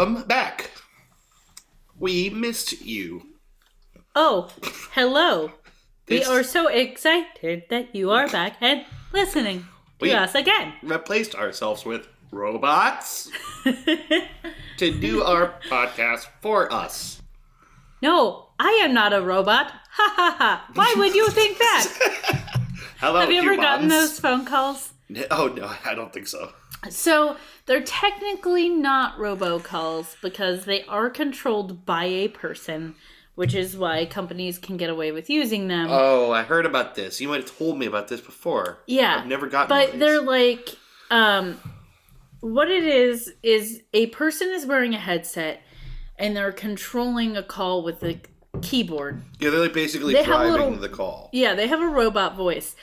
Welcome back. We missed you. Oh, hello. We are so excited that you are back and listening to us again. Replaced ourselves with robots to do our podcast for us. No, I am not a robot. Ha ha ha. Why would you think that? Hello, Have you ever humans. gotten those phone calls? Oh, no, I don't think so. So, they're technically not robocalls because they are controlled by a person, which is why companies can get away with using them. Oh, I heard about this. You might have told me about this before. Yeah. I've never gotten But one they're like, what it is a person is wearing a headset and they're controlling a call with a keyboard. Yeah, they're like basically driving the call. Yeah, they have a robot voice.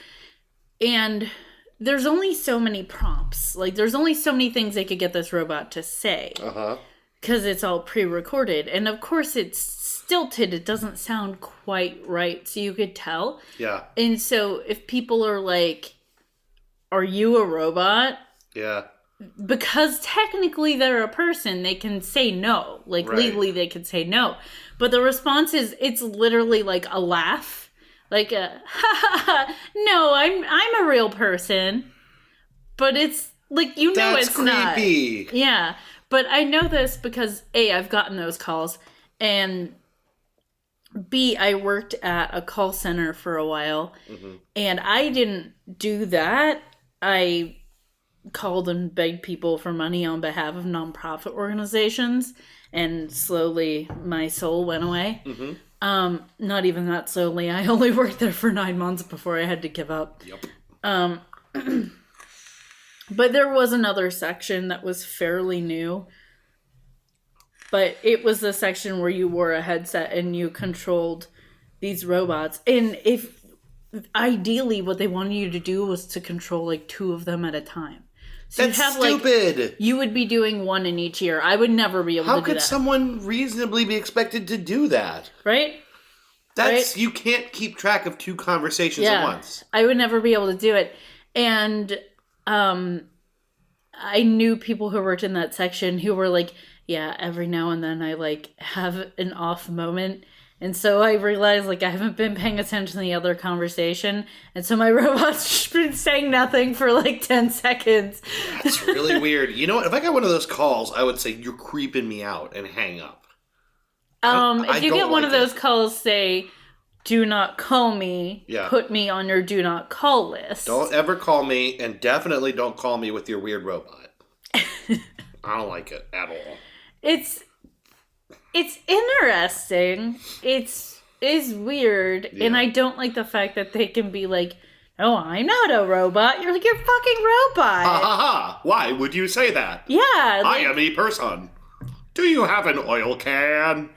And there's only so many prompts. Like, there's only so many things they could get this robot to say. Uh-huh. Because it's all pre-recorded. And, of course, it's stilted. It doesn't sound quite right, so you could tell. Yeah. And so if people are like, are you a robot? Yeah. Because technically they're a person, they can say no. Like, legally they can say no. But the response is, it's literally like a laugh. Like a, ha ha ha, no, I'm a real person. But it's, like, you know That's it's creepy. not. Yeah. But I know this because, A, I've gotten those calls. And B, I worked at a call center for a while. Mm-hmm. And I didn't do that. I called and begged people for money on behalf of nonprofit organizations. And slowly my soul went away. Mm-hmm. Not even that slowly. I only worked there for 9 months before I had to give up. Yep. But there was another section that was fairly new. But it was the section where you wore a headset and you controlled these robots. And if ideally what they wanted you to do was to control like 2 of them at a time. So That's stupid. Like, you would be doing 1 in each ear. I would never be able to do that. How could someone reasonably be expected to do that? Right? That's You can't keep track of 2 conversations at once. I would never be able to do it. And I knew people who worked in that section who were like, yeah, every now and then I like have an off moment. And so I realized, like, I haven't been paying attention to the other conversation. And so my robot's just been saying nothing for, like, 10 seconds. That's really weird. You know what? If I got one of those calls, I would say, you're creeping me out and hang up. If you get one of those calls, say, do not call me, put me on your do not call list. Don't ever call me, and definitely don't call me with your weird robot. I don't like it at all. It's interesting. It's weird. Yeah. And I don't like the fact that they can be like, oh, I'm not a robot. You're like, you're a fucking robot. Ha ha ha. Why would you say that? Yeah. I am a person. Do you have an oil can?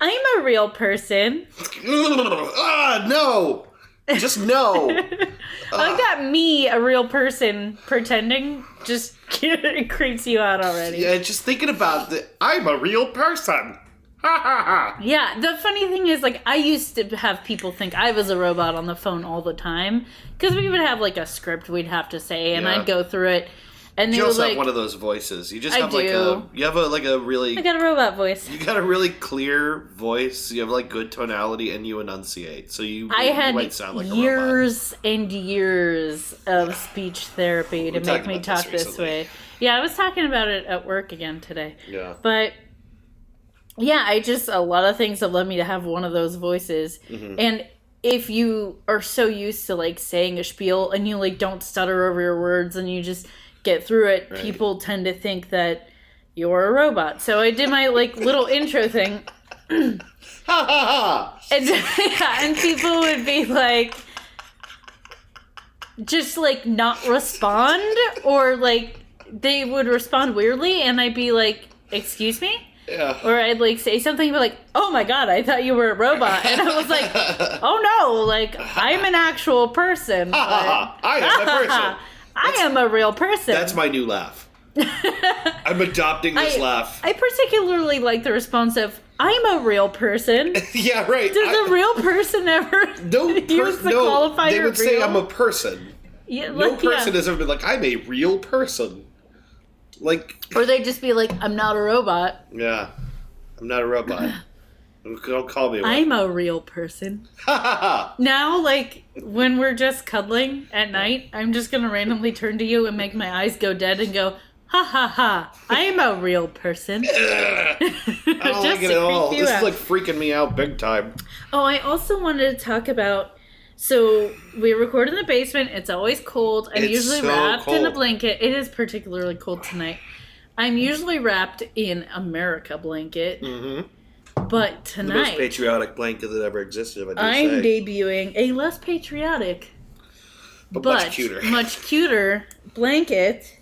I'm a real person. No. Just no. I like that me, a real person, pretending just it creeps you out already. Yeah, just thinking about I'm a real person. Ha ha ha. Yeah, the funny thing is, like, I used to have people think I was a robot on the phone all the time. Because we would have, like, a script we'd have to say, and I'd go through it. And they you also like, have one of those voices. You just I have do. a really... I got a robot voice. You got a really clear voice. You have, like, good tonality, and you enunciate. So you might sound like a robot. Years and years of speech therapy to make me talk this way. Yeah, I was talking about it at work again today. Yeah. But, yeah, a lot of things have led me to have one of those voices. Mm-hmm. And if you are so used to, like, saying a spiel, and you, like, don't stutter over your words, and you just get through it, people tend to think that you're a robot. So I did my, like, little intro thing. Ha ha ha! And people would be like, just, like, not respond, or, like, they would respond weirdly, and I'd be like, excuse me? Yeah. Or I'd, like, say something, and be like, oh my god, I thought you were a robot. And I was like, oh no, like, I'm an actual person. Ha ha ha! I am a person. I am a real person. That's my new laugh. I'm adopting this laugh. I particularly like the response of, I'm a real person. Yeah, right. Does a real person ever use the qualifier they would say real? I'm a person. Yeah, no person has ever been like, I'm a real person. Like... Or they'd just be like, I'm not a robot. Yeah. I'm not a robot. Don't call me one. I'm a real person. Now, like, when we're just cuddling at night, I'm just gonna randomly turn to you and make my eyes go dead and go, ha ha ha, I'm a real person. I don't like it at all. This is like freaking me out big time. Oh, I also wanted to talk about, so we record in the basement. It's always cold. I'm usually wrapped in a blanket. It is particularly cold tonight. I'm usually wrapped in America blanket. Mm-hmm. But tonight... The most patriotic blanket that ever existed, I'm debuting a less patriotic, but much cuter blanket.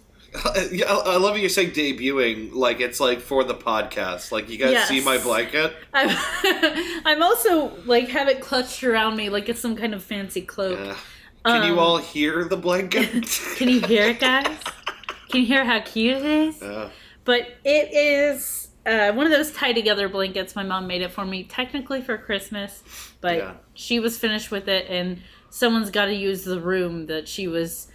Yeah, I love you saying debuting, like it's like for the podcast. Like, you guys see my blanket? I'm also, like, have it clutched around me like it's some kind of fancy cloak. Can you all hear the blanket? Can you hear it, guys? Can you hear how cute it is? But it is... one of those tie-together blankets. My mom made it for me, technically for Christmas, but she was finished with it, and someone's got to use the room that she was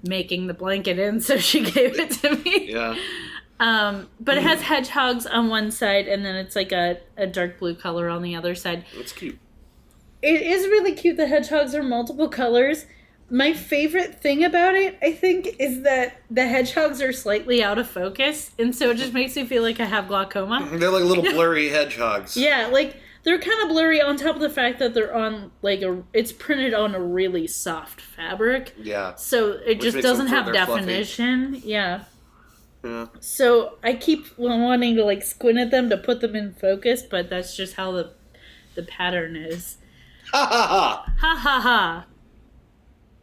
making the blanket in, so she gave it to me. Yeah. But it has hedgehogs on one side, and then it's like a dark blue color on the other side. It's cute. It is really cute. The hedgehogs are multiple colors. My favorite thing about it, I think, is that the hedgehogs are slightly out of focus, and so it just makes me feel like I have glaucoma. They're like little blurry hedgehogs. Yeah, like, they're kind of blurry on top of the fact that they're on, like, it's printed on a really soft fabric. Yeah. So it just doesn't have definition. Fluffy. Yeah. So I keep wanting to, like, squint at them to put them in focus, but that's just how the pattern is. Ha ha ha! Ha ha ha!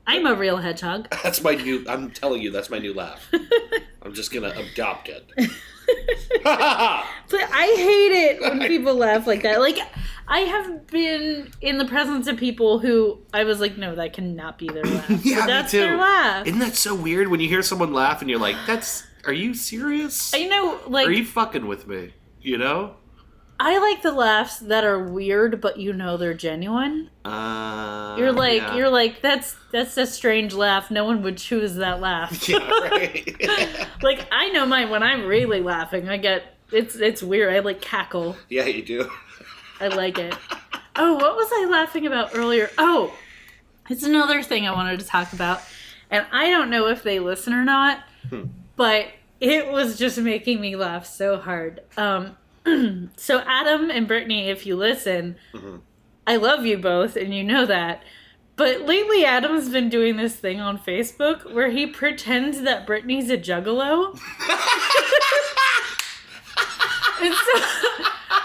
I'm a real hedgehog. I'm telling you, that's my new laugh. I'm just gonna adopt it. But I hate it when people laugh like that. Like, I have been in the presence of people who I was like, no, that cannot be their laugh. Yeah, but that's me too. Their laugh. Isn't that so weird when you hear someone laugh and you're like, are you serious? I know, like... Are you fucking with me? You know? I like the laughs that are weird, but you know they're genuine. You're like, that's a strange laugh. No one would choose that laugh. Yeah, right. Like, I know mine when I'm really laughing. It's weird. I like cackle. Yeah, you do. I like it. Oh, what was I laughing about earlier? Oh, it's another thing I wanted to talk about. And I don't know if they listen or not, but it was just making me laugh so hard. So Adam and Brittany, if you listen, I love you both, and you know that. But lately, Adam's been doing this thing on Facebook where he pretends that Brittany's a juggalo. And so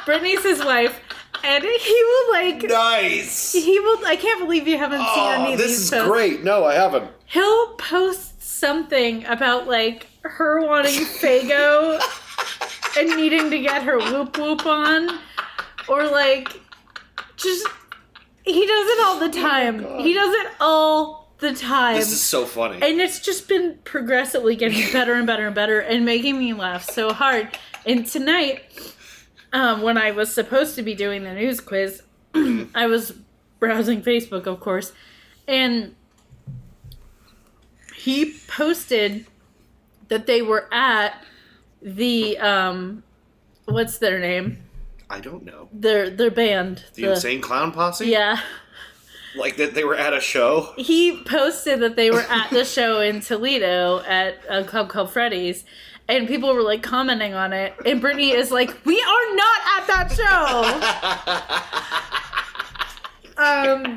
Brittany's his wife, and he will like... Nice! He will... I can't believe you haven't seen any of these posts. This is great. No, I haven't. He'll post something about, like, her wanting Faygo and needing to get her whoop whoop on. Or, like, just... He does it all the time. Oh, he does it all the time. This is so funny. And it's just been progressively getting better and better and better and making me laugh so hard. And tonight, when I was supposed to be doing the news quiz, I was browsing Facebook, of course, and he posted that they were at the, what's their name? I don't know. Their band. The Insane Clown Posse? Yeah. Like that they were at a show? He posted that they were at the show in Toledo at a club called Freddy's, and people were like commenting on it, and Brittany is like, we are not at that show!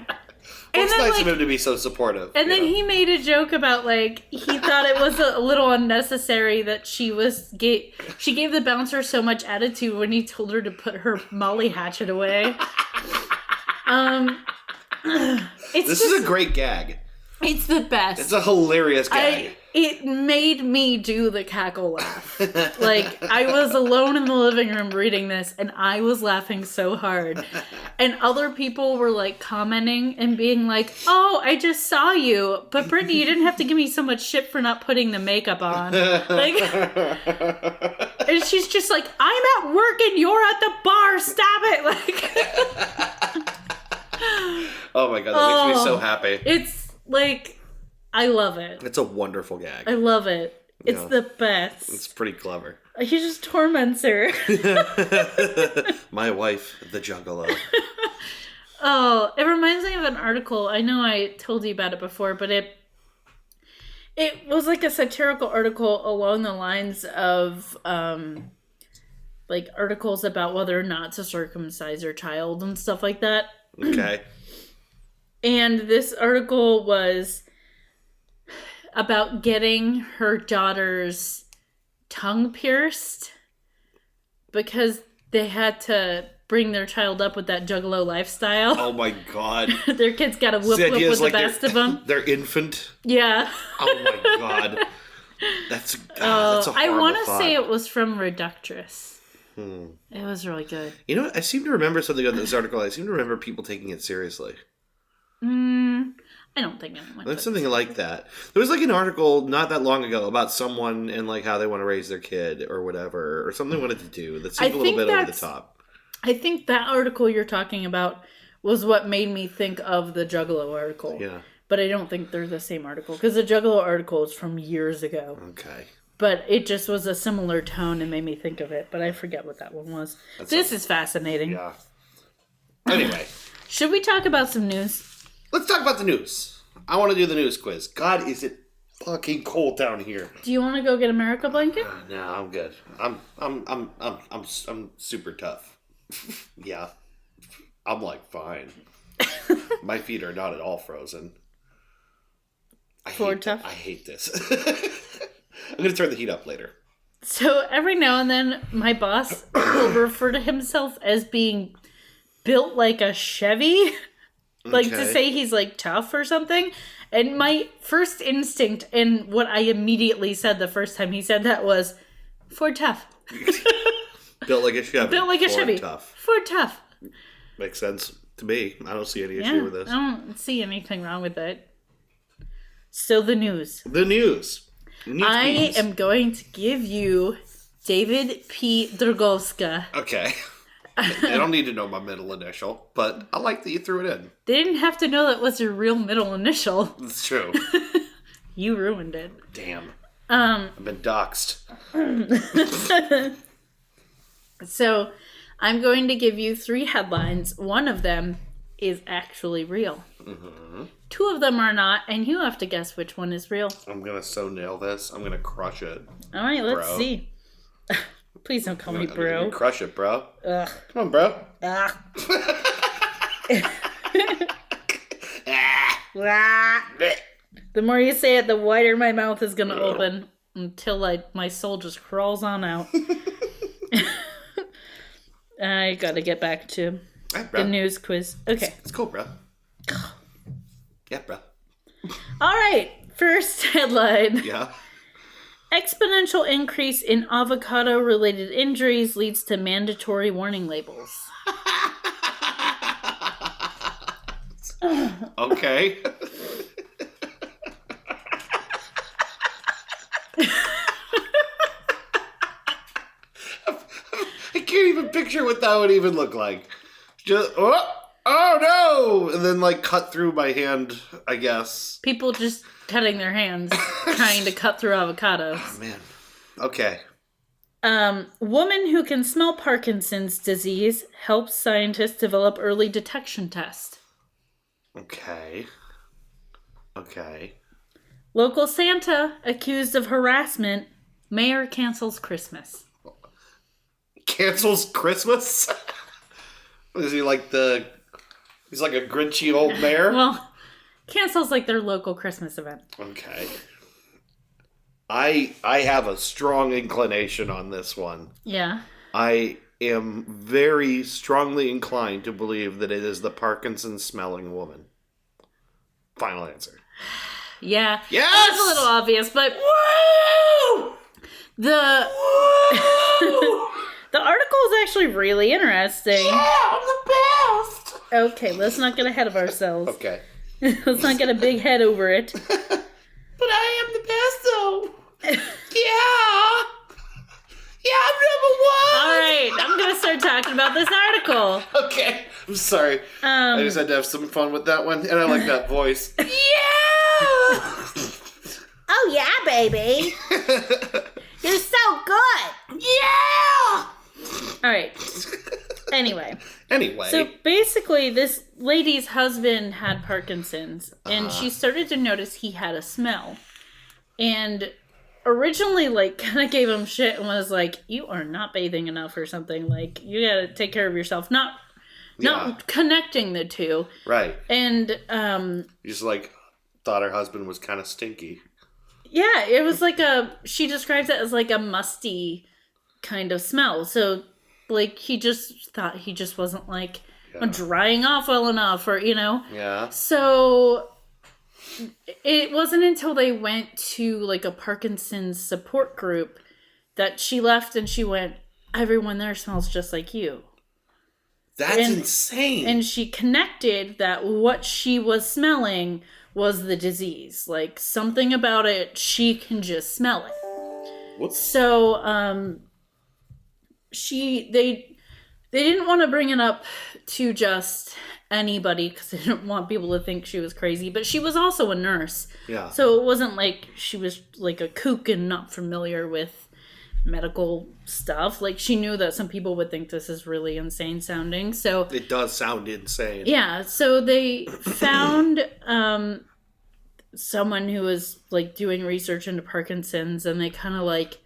Well, it's nice of him to be so supportive. And then he made a joke about, like, he thought it was a little unnecessary that she gave the bouncer so much attitude when he told her to put her Molly hatchet away. This is a great gag. It's the best. It's a hilarious gag. It made me do the cackle laugh. Like, I was alone in the living room reading this, and I was laughing so hard. And other people were, like, commenting and being like, oh, I just saw you. But, Brittany, you didn't have to give me so much shit for not putting the makeup on. Like, and she's just like, I'm at work and you're at the bar. Stop it. Like... Oh my god, that makes me so happy. It's like, I love it. It's a wonderful gag. I love it. It's the best. It's pretty clever. He just torments her. My wife, the Juggalo. Oh, it reminds me of an article. I know I told you about it before, but it was like a satirical article along the lines of like articles about whether or not to circumcise your child and stuff like that. Okay. And this article was about getting her daughter's tongue pierced because they had to bring their child up with that Juggalo lifestyle. Oh my god. Their kids got to whoop with the best of them. Their infant. Yeah. Oh my god. That's a horrible I want to thought. say it was from Reductress. It was really good. You know what? I seem to remember something on this article. I seem to remember people taking it seriously. I don't think anyone. There's something like that. There was like an article not that long ago about someone and like how they want to raise their kid or whatever, or something they wanted to do that seemed a little bit over the top. I think that article you're talking about was what made me think of the Juggalo article. Yeah. But I don't think they're the same article because the Juggalo article is from years ago. Okay. But it just was a similar tone and made me think of it. But I forget what that one was. This is fascinating. Yeah. Anyway. Should we talk about some news? Let's talk about the news. I want to do the news quiz. God, is it fucking cold down here. Do you want to go get a America blanket? No, I'm good. I'm super tough. Yeah. I'm like fine. My feet are not at all frozen. I hate this. I'm going to turn the heat up later. So every now and then, my boss will refer to himself as being built like a Chevy. Like to say he's like tough or something. And my first instinct and what I immediately said the first time he said that was, Ford tough. Built like a Chevy. Built like a Chevy. Tough. Ford tough. Makes sense to me. I don't see any issue with this. I don't see anything wrong with it. So the news. The news. I am going to give you David P. Dragowska. Okay. They don't need to know my middle initial, but I like that you threw it in. They didn't have to know that was your real middle initial. It's true. You ruined it. Damn. I've been doxxed. So, I'm going to give you 3 headlines. One of them is actually real. Mm-hmm. 2 of them are not, and you have to guess which one is real. I'm going to so nail this. I'm going to crush it. All right, let's see. Please don't call me bro. I'm gonna crush it, bro. Ugh. Come on, bro. The more you say it, the wider my mouth is going to open until my soul just crawls on out. I got to get back to the news quiz. Okay. It's cool, bro. Yeah, bro. All right. First headline. Yeah. Exponential increase in avocado-related injuries leads to mandatory warning labels. Okay. I can't even picture what that would even look like. Just oh no! And then like cut through my hand, I guess. People just cutting their hands trying to cut through avocados. Oh man. Okay. Woman who can smell Parkinson's disease helps scientists develop early detection test. Okay. Local Santa accused of harassment. Mayor cancels Christmas. Cancels Christmas? Is he like he's like a grinchy old mayor? Well, cancels like their local Christmas event. Okay. I have a strong inclination on this one. Yeah. I am very strongly inclined to believe that it is the Parkinson's smelling woman. Final answer. Yeah. Yes! It's a little obvious, but Woo! the the article is actually really interesting. Yeah, I'm the best! Okay, let's not get ahead of ourselves. Okay. Let's not get a big head over it. But I am the best, though. Yeah. Yeah, I'm number 1. All right, I'm going to start talking about this article. Okay. I'm sorry. I just had to have some fun with that one, and I like that voice. Yeah! Oh, yeah, baby. You're so good. Yeah. All right. Anyway. So basically, this lady's husband had Parkinson's, and she started to notice he had a smell. And originally, like, kind of gave him shit and was like, you are not bathing enough or something. Like, you gotta take care of yourself. Not connecting the two. Right. And, just, like, thought her husband was kind of stinky. Yeah, it was like she describes it as, like, a musty kind of smell. So, like, he just thought he just wasn't, like, drying off well enough or, you know? Yeah. So it wasn't until they went to, like, a Parkinson's support group that she left and she went, everyone there smells just like you. That's insane. And she connected that what she was smelling was the disease. Like, something about it, she can just smell it. Whoops. So, they didn't want to bring it up to just anybody because they didn't want people to think she was crazy, but she was also a nurse. Yeah. So it wasn't like she was like a kook and not familiar with medical stuff. Like, she knew that some people would think this is really insane sounding. So it does sound insane. Yeah. So they found someone who was like doing research into Parkinson's, and they kind of like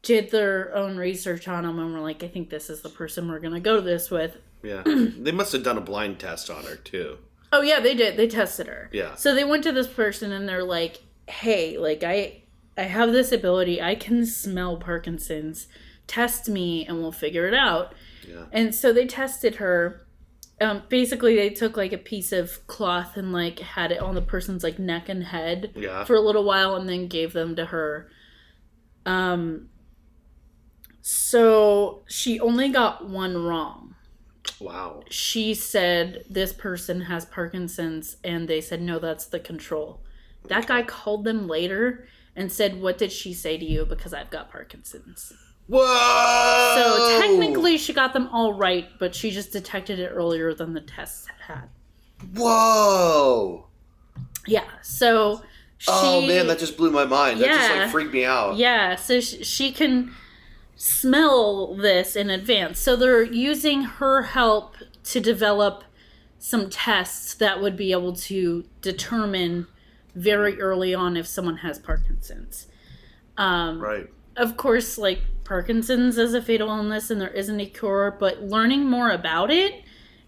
did their own research on him and were like, I think this is the person we're going to go this with. Yeah. They must have done a blind test on her, too. Oh, yeah, they did. They tested her. Yeah. So they went to this person and they're like, hey, like, I have this ability. I can smell Parkinson's. Test me and we'll figure it out. Yeah. And so they tested her. Basically, they took, like, a piece of cloth and, like, had it on the person's, like, neck and head for a little while and then gave them to her. So she only got one wrong. Wow. She said this person has Parkinson's, and they said, no, that's the control. That guy called them later and said, what did she say to you? Because I've got Parkinson's. Whoa! So technically she got them all right, but she just detected it earlier than the tests had. Whoa! Yeah, so she... Oh, man, that just blew my mind. That just, like, freaked me out. Yeah, so she can smell this in advance. So they're using her help to develop some tests that would be able to determine very early on if someone has Parkinson's. Right. Of course, like, Parkinson's is a fatal illness and there isn't a cure, but learning more about it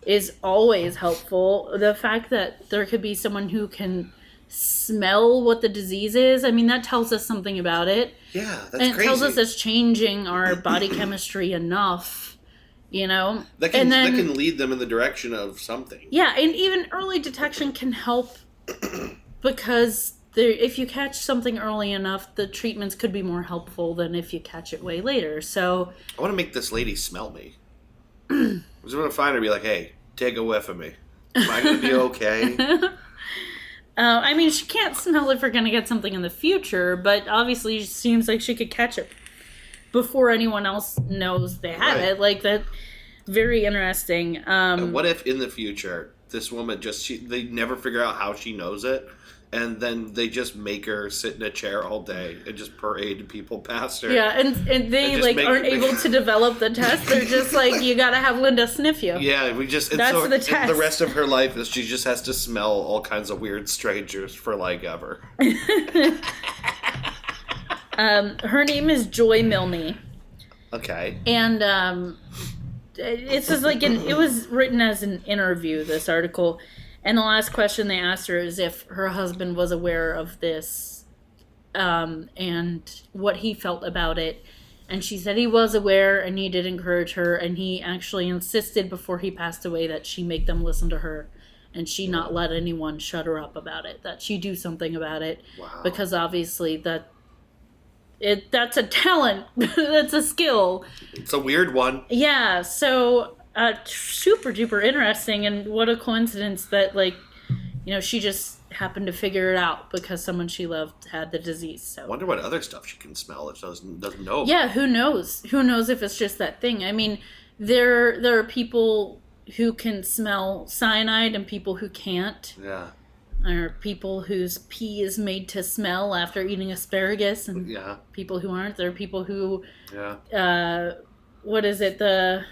is always helpful. The fact that there could be someone who can smell what the disease is, I mean, that tells us something about it. Yeah, that's and it crazy. tells us it's changing our body chemistry enough, you know? That can lead them in the direction of something. Yeah, and even early detection can help because if you catch something early enough, the treatments could be more helpful than if you catch it way later. So I want to make this lady smell me. I just want to find her and be like, hey, take a whiff of me. Am I going to be okay? I mean, she can't smell if we're going to get something in the future, but obviously it seems like she could catch it before anyone else knows they had it. Like, that, very interesting. And what if in the future, this woman they never figure out how she knows it, and then they just make her sit in a chair all day and just parade people past her. Yeah, and they aren't able to develop the test. They're just like, you gotta have Linda sniff you. Yeah, That's the test. The rest of her life is she just has to smell all kinds of weird strangers for like ever. Her name is Joy Milne. Okay. And it says it was written as an interview, this article. And the last question they asked her is if her husband was aware of this and what he felt about it. And she said he was aware and he did encourage her. And he actually insisted before he passed away that she make them listen to her and she not let anyone shut her up about it, that she do something about it. Wow. Because obviously that's a talent. That's a skill. It's a weird one. Yeah, so super duper interesting, and what a coincidence that, like, you know, she just happened to figure it out because someone she loved had the disease. So I wonder what other stuff she can smell if she doesn't know. Yeah, who knows? Who knows if it's just that thing? I mean, there are people who can smell cyanide and people who can't. Yeah. Or people whose pee is made to smell after eating asparagus, and people who aren't. There are people who, what is it, the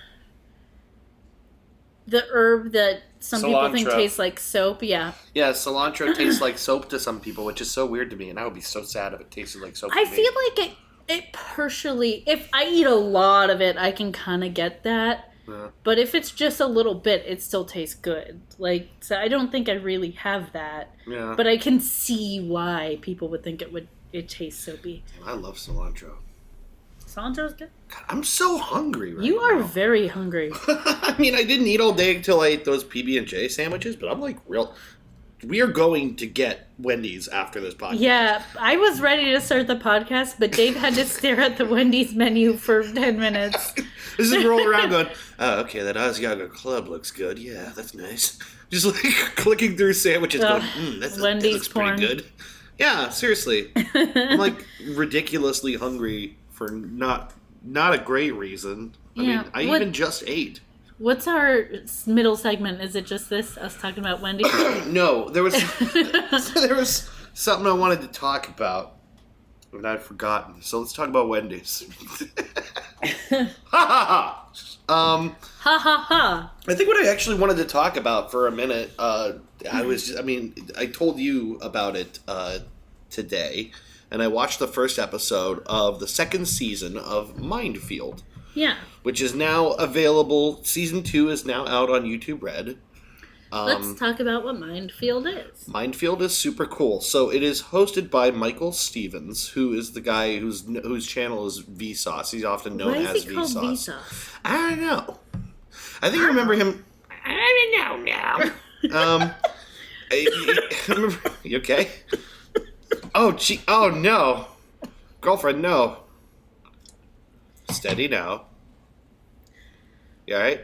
herb that some people think tastes like soap? Yeah, cilantro tastes like soap to some people, which is so weird to me, and I would be so sad if it tasted like soap to me. I feel like it partially, if I eat a lot of it, I can kind of get that. Yeah. But if it's just a little bit, it still tastes good. Like, so I don't think I really have that. Yeah. But I can see why people would think it tastes soapy. I love cilantro. Cilantro's good. God, I'm so hungry right now. You are very hungry. I mean, I didn't eat all day until I ate those PB&J sandwiches, but I'm like we are going to get Wendy's after this podcast. Yeah, I was ready to start the podcast, but Dave had to stare at the Wendy's menu for 10 minutes. This is rolling around going, oh, okay, that Asiago Club looks good. Yeah, that's nice. Just like clicking through sandwiches going, that looks porn. Pretty good. Yeah, seriously. I'm like ridiculously hungry for not a great reason. I mean, I even just ate. What's our middle segment? Is it just this, us talking about Wendy? No, there was something I wanted to talk about, and I'd forgotten. So let's talk about Wendy's. Ha ha ha! Ha ha ha! I think what I actually wanted to talk about for a minute, I told you about it today, and I watched the first episode of the second season of Mindfield. Yeah. Which is now available. Season 2 is now out on YouTube Red. Let's talk about what Mindfield is. Mindfield is super cool. So it is hosted by Michael Stevens, who is the guy whose channel is Vsauce. He's often known as Vsauce. Why is he called Vsauce? I don't know. I think I remember him. I don't know now. You okay? Oh, gee. Oh, no. Girlfriend, no. Steady now. You alright?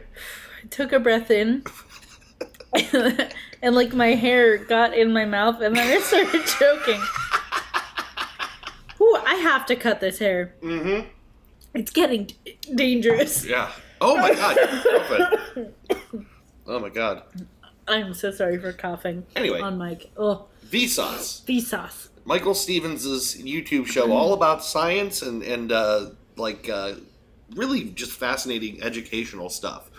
I took a breath in. And like my hair got in my mouth and then I started choking. Ooh, I have to cut this hair. Mm-hmm. It's getting dangerous. Yeah. Oh my god. Girlfriend. Oh my god. I'm so sorry for coughing. Anyway. On mic. Oh. Vsauce. Michael Stevens' YouTube show all about science and really just fascinating educational stuff.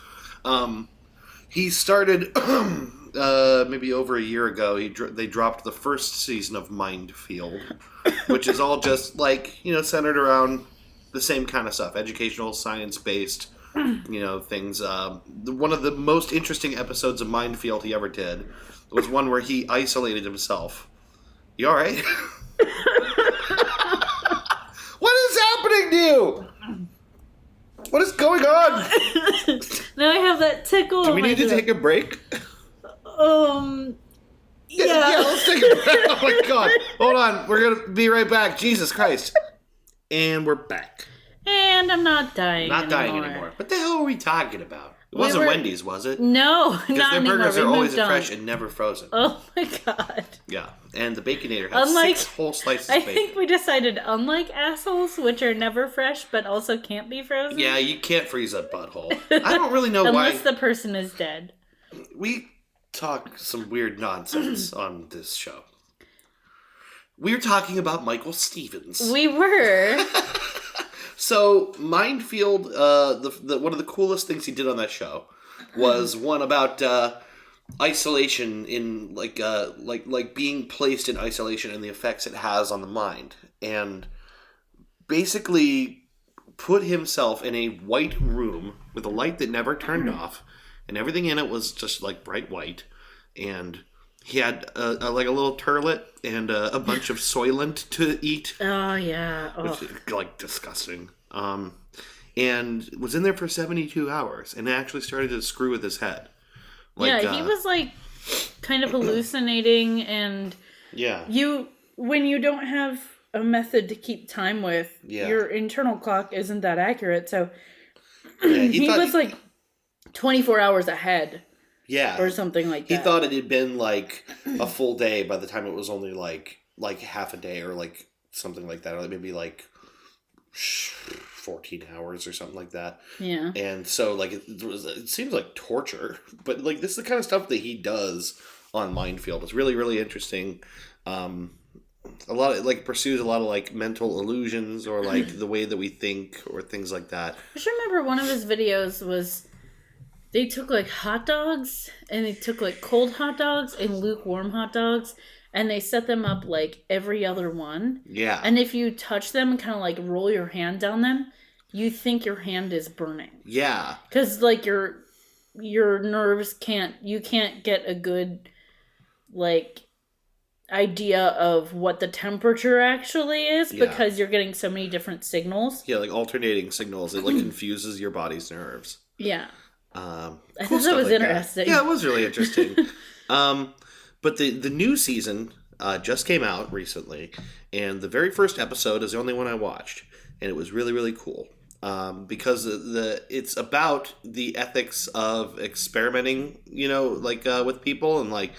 He started maybe over a year ago. They dropped the first season of Mindfield, which is all just centered around the same kind of stuff, educational, science-based, things. One of the most interesting episodes of Mindfield he ever did was one where he isolated himself. You all right? What is happening to you? What is going on? Now I have that tickle. Do we need to take a break? Yeah. Yeah, let's take a break. Oh my god. Hold on. We're going to be right back. Jesus Christ. And we're back. And I'm not dying dying anymore. What the hell are we talking about? It wasn't Wendy's, was it? No, not anymore. Because their burgers are always fresh and never frozen. Oh my god. Yeah, and the Baconator has 6 whole slices of bacon. I think we decided, unlike assholes, which are never fresh but also can't be frozen. Yeah, you can't freeze a butthole. I don't really know why. Unless the person is dead. We talk some weird nonsense on this show. We're talking about Michael Stevens. We were. So, Mindfield, one of the coolest things he did on that show was one about isolation in like being placed in isolation and the effects it has on the mind, and basically put himself in a white room with a light that never turned off, and everything in it was just like bright white, and he had a little turlet and a bunch of Soylent to eat. Oh, yeah. Which is, disgusting. And was in there for 72 hours and actually started to screw with his head. He was, kind of hallucinating, and... Yeah. When you don't have a method to keep time with, your internal clock isn't that accurate, so... Yeah, he was, 24 hours ahead. Yeah. Or something like that. He thought it had been, a full day by the time it was only, half a day or, something like that. Or maybe, 14 hours or something like that. Yeah. And so, it seems like torture. But, this is the kind of stuff that he does on Minefield. It's really, really interesting. A lot of, like, pursues a lot of, like, mental illusions or, like, the way that we think or things like that. I just remember one of his videos was they took, like, hot dogs and they took, like, cold hot dogs and lukewarm hot dogs and they set them up, like, every other one. Yeah. And if you touch them and kind of, like, roll your hand down them, you think your hand is burning. Yeah. Because, like, your nerves you can't get a good, like, idea of what the temperature actually is because you're getting so many different signals. Yeah, like alternating signals. It, like, confuses your body's nerves. Yeah. I thought that was interesting. Yeah, it was really interesting. But the new season just came out recently, and the very first episode is the only one I watched, and it was really, really cool. Because it's about the ethics of experimenting, like with people, and like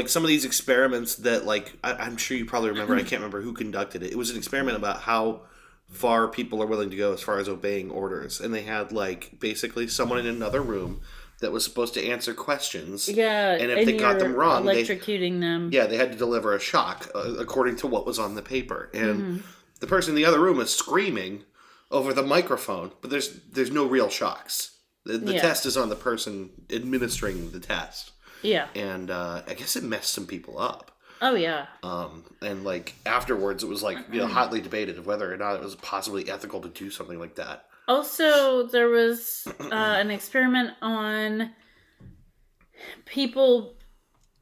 some of these experiments that, like, I'm sure you probably remember. I can't remember who conducted it. It was an experiment about how far people are willing to go as far as obeying orders, and they had, like, basically someone in another room that was supposed to answer questions. Yeah, and if they got them wrong, electrocuting them. Yeah, they had to deliver a shock according to what was on the paper, and the person in the other room is screaming over the microphone, but there's no real shocks. The test is on the person administering the test. Yeah. And I guess it messed some people up. Oh, yeah. And, like, afterwards it was, like, hotly debated of whether or not it was possibly ethical to do something like that. Also, there was an experiment on people.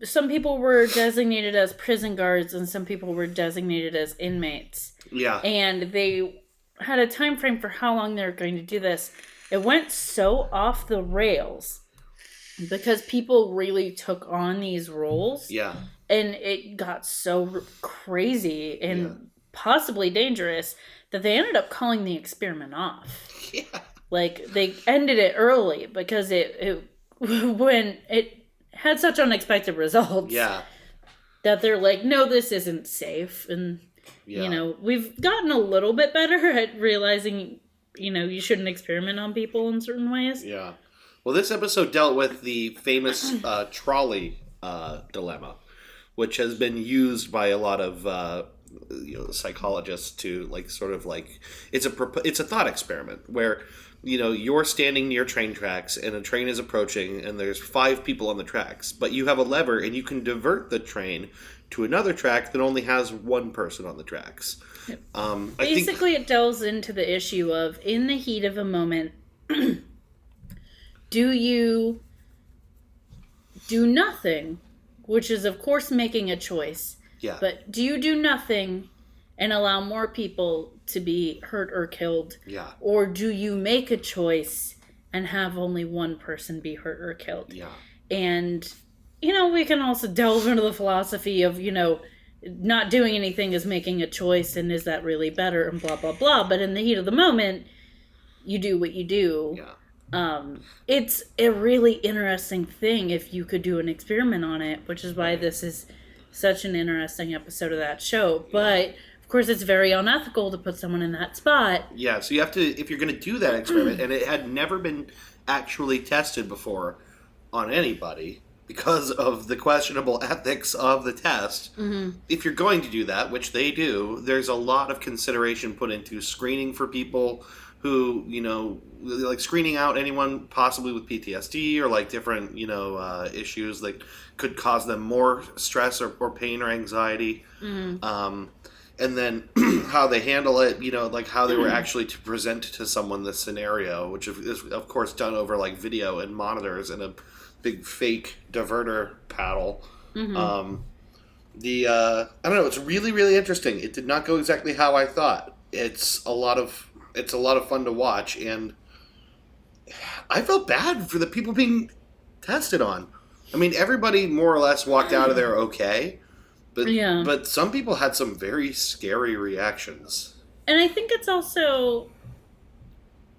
Some people were designated as prison guards and some people were designated as inmates. Yeah. And they had a time frame for how long they were going to do this. It went so off the rails because people really took on these roles. Yeah. And it got so crazy and possibly dangerous that they ended up calling the experiment off. Yeah. Like, they ended it early because when it had such unexpected results. Yeah. That they're like, no, this isn't safe. And, we've gotten a little bit better at realizing, you shouldn't experiment on people in certain ways. Yeah. Well, this episode dealt with the famous trolley dilemma, which has been used by a lot of psychologists to, like, sort of, like, it's a thought experiment where, you're standing near train tracks and a train is approaching and there's 5 people on the tracks, but you have a lever and you can divert the train to another track that only has 1 person on the tracks. Yep. Basically, it delves into the issue of, in the heat of a moment, do you do nothing, which is, of course, making a choice. Yeah. But do you do nothing and allow more people to be hurt or killed? Yeah. Or do you make a choice and have only 1 person be hurt or killed? Yeah. And, we can also delve into the philosophy of, not doing anything is making a choice, and is that really better, and blah, blah, blah. But in the heat of the moment, you do what you do. Yeah. It's a really interesting thing if you could do an experiment on it, which is why this is such an interesting episode of that show. But, of course, it's very unethical to put someone in that spot. Yeah, so you have to, if you're going to do that experiment, and it had never been actually tested before on anybody because of the questionable ethics of the test, if you're going to do that, which they do, there's a lot of consideration put into screening for people who, like screening out anyone possibly with PTSD or, like, different, issues that could cause them more stress or pain or anxiety. And then how they handle it, like how they were actually to present to someone this scenario, which is, of course, done over, like, video and monitors and a big fake diverter paddle. I don't know, it's really, really interesting. It did not go exactly how I thought. It's a lot of fun to watch, and I felt bad for the people being tested on. I mean, everybody more or less walked out of there okay, but some people had some very scary reactions. And I think it's also,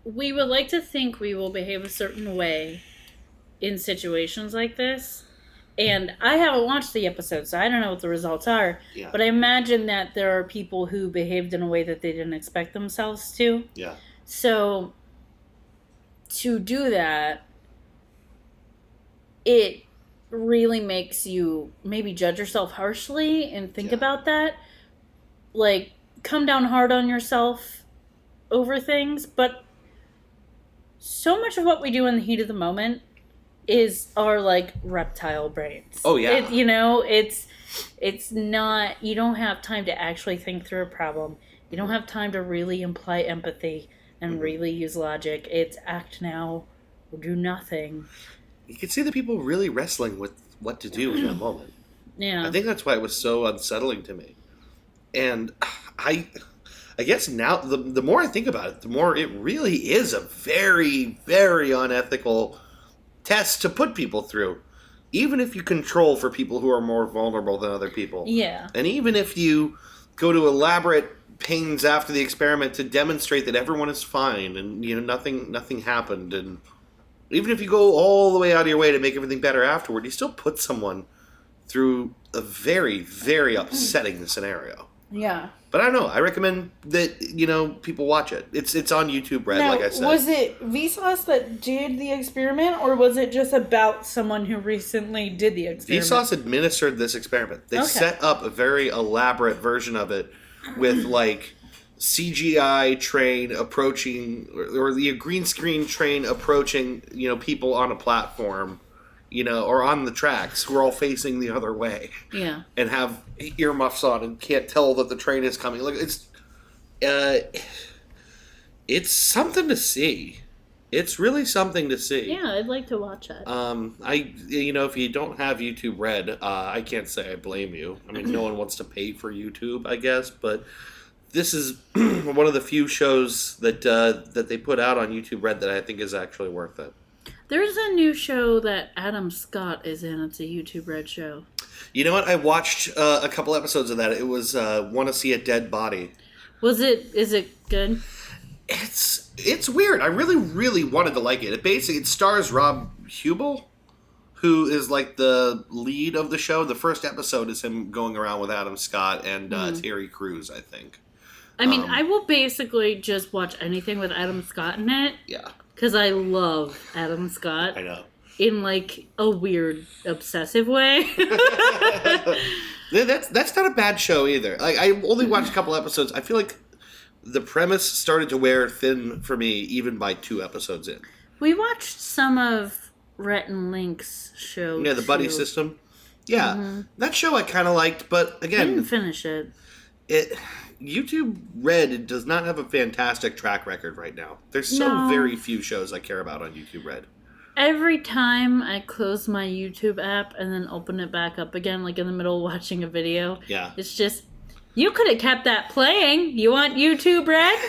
we would like to think we will behave a certain way in situations like this. And I haven't watched the episode, so I don't know what the results are. Yeah. But I imagine that there are people who behaved in a way that they didn't expect themselves to. Yeah. So, to do that, it really makes you maybe judge yourself harshly and think about that. Like, come down hard on yourself over things, but so much of what we do in the heat of the moment is our, like, reptile brains. Oh, yeah. It's not, you don't have time to actually think through a problem. You don't have time to really imply empathy and really use logic. It's act now or do nothing. You can see the people really wrestling with what to do in that moment. Yeah. I think that's why it was so unsettling to me. And I guess now, the more I think about it, the more it really is a very, very unethical test to put people through. Even if you control for people who are more vulnerable than other people. Yeah. And even if you go to elaborate pains after the experiment to demonstrate that everyone is fine and, you know, nothing happened, and even if you go all the way out of your way to make everything better afterward, you still put someone through a very, very upsetting scenario. Yeah. But I don't know. I recommend that, you know, people watch it. It's on YouTube Red, now, like I said. Was it Vsauce that did the experiment, or was it just about someone who recently did the experiment? Vsauce administered this experiment. They set up a very elaborate version of it with, like, CGI train approaching, or the green screen train approaching, you know, people on a platform, you know, or on the tracks who are all facing the other way. Yeah. And have earmuffs on and can't tell that the train is coming. Like, it's something to see. It's really something to see. Yeah, I'd like to watch it. You know, if you don't have YouTube Red, I can't say I blame you. I mean, no one wants to pay for YouTube, I guess, but this is one of the few shows that they put out on YouTube Red that I think is actually worth it. There's a new show that Adam Scott is in. It's a YouTube Red show. You know what? I watched a couple episodes of that. It was Want to See a Dead Body. Is it good? It's weird. I really, really wanted to like it. It stars Rob Hubel, who is like the lead of the show. The first episode is him going around with Adam Scott and Terry Crews, I think. I mean, I will basically just watch anything with Adam Scott in it. Yeah. Because I love Adam Scott. I know. In, like, a weird, obsessive way. That's not a bad show either. Like, I only watched a couple episodes. I feel like the premise started to wear thin for me even by 2 episodes in. We watched some of Rhett and Link's show. Yeah, the Buddy System. Yeah, that show I kind of liked, but again... I didn't finish it. YouTube Red does not have a fantastic track record right now. There's so very few shows I care about on YouTube Red. Every time I close my YouTube app and then open it back up again, like in the middle of watching a video, it's just, you could have kept that playing. You want YouTube Red?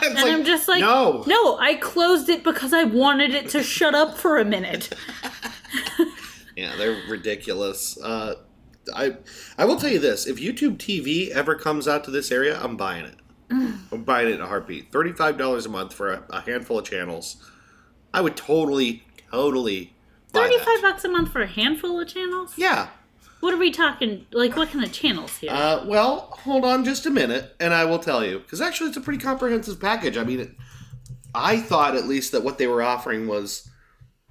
And like, I'm just like, no, I closed it because I wanted it to shut up for a minute. Yeah, they're ridiculous. I will tell you this. If YouTube TV ever comes out to this area, I'm buying it. I'm buying it in a heartbeat. $35 a month for a handful of channels. I would totally buy $35 a month for a handful of channels? Yeah. What are we talking? Like, what kind of channels here? Well, hold on just a minute, and I will tell you. Because actually, it's a pretty comprehensive package. I mean, I thought at least that what they were offering was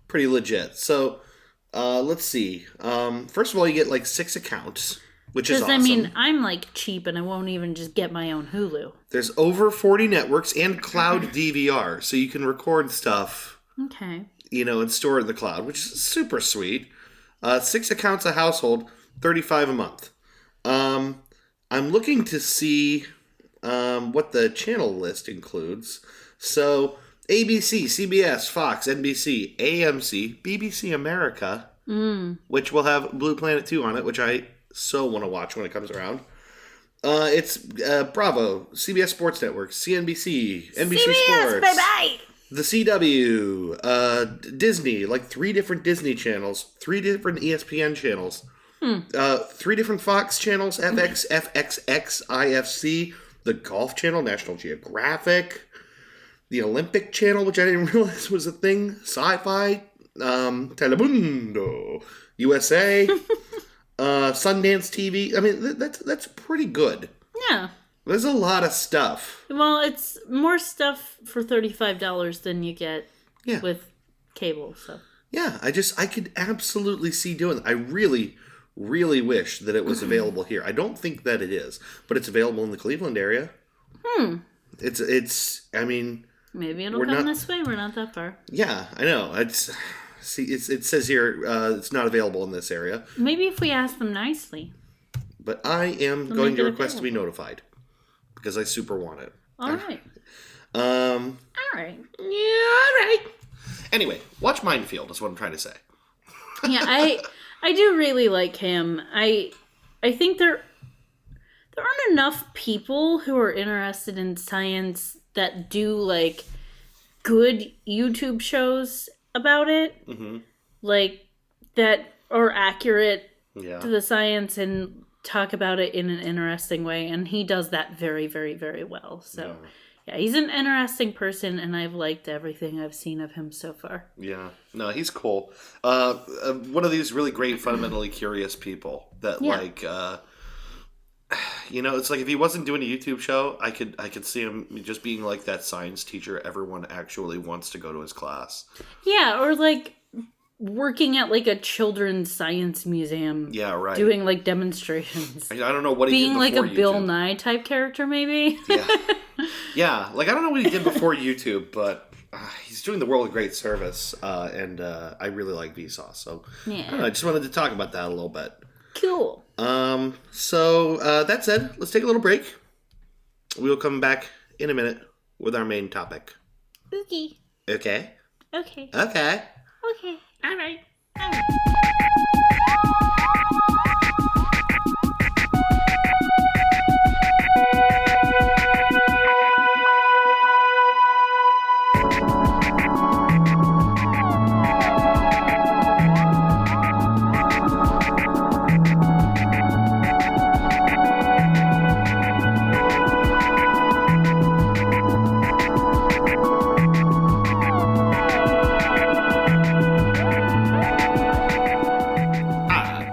pretty legit. So... let's see. First of all, you get like 6 accounts, which is awesome. Because, I mean, I'm like cheap and I won't even just get my own Hulu. There's over 40 networks and cloud DVR, so you can record stuff. Okay. You know, and store it in the cloud, which is super sweet. 6 accounts a household, $35 a month. I'm looking to see what the channel list includes. So... ABC, CBS, Fox, NBC, AMC, BBC America, which will have Blue Planet 2 on it, which I so want to watch when it comes around. It's Bravo, CBS Sports Network, CNBC, NBC CBS, Sports, baby! The CW, Disney, like 3 different Disney channels, 3 different ESPN channels, 3 different Fox channels, FX, FXX, IFC, the Golf Channel, National Geographic... The Olympic Channel, which I didn't realize was a thing. Sci-Fi. Telemundo. USA. Sundance TV. I mean, that's pretty good. Yeah. There's a lot of stuff. Well, it's more stuff for $35 than you get with cable, so. Yeah, I could absolutely see doing that. I really, really wish that it was available here. I don't think that it is, but it's available in the Cleveland area. I mean... Maybe it'll come this way. We're not that far. Yeah, I know. It says here it's not available in this area. Maybe if we ask them nicely. But I am going to request to be notified because I super want it. All right. All right. Yeah, all right. Anyway, watch Minefield is what I'm trying to say. Yeah, I do really like him. I think there aren't enough people who are interested in science that do like good YouTube shows about it. Mm-hmm. Like that are accurate to the science and talk about it in an interesting way, and he does that very, very, very well. So yeah, he's an interesting person, and I've liked everything I've seen of him so far. Yeah, no, he's cool. One of these really great, fundamentally curious people that like, it's like if he wasn't doing a YouTube show, I could see him just being like that science teacher everyone actually wants to go to his class. Yeah, or like working at like a children's science museum. Yeah, right. Doing like demonstrations. I don't know what he did before being like a YouTube. Bill Nye type character, maybe. Yeah. Like I don't know what he did before YouTube, but he's doing the world a great service, and I really like Vsauce. So I just wanted to talk about that a little bit. Cool. So that said, let's take a little break. We will come back in a minute with our main topic. Okay. Okay. Okay. Okay. Okay. All right.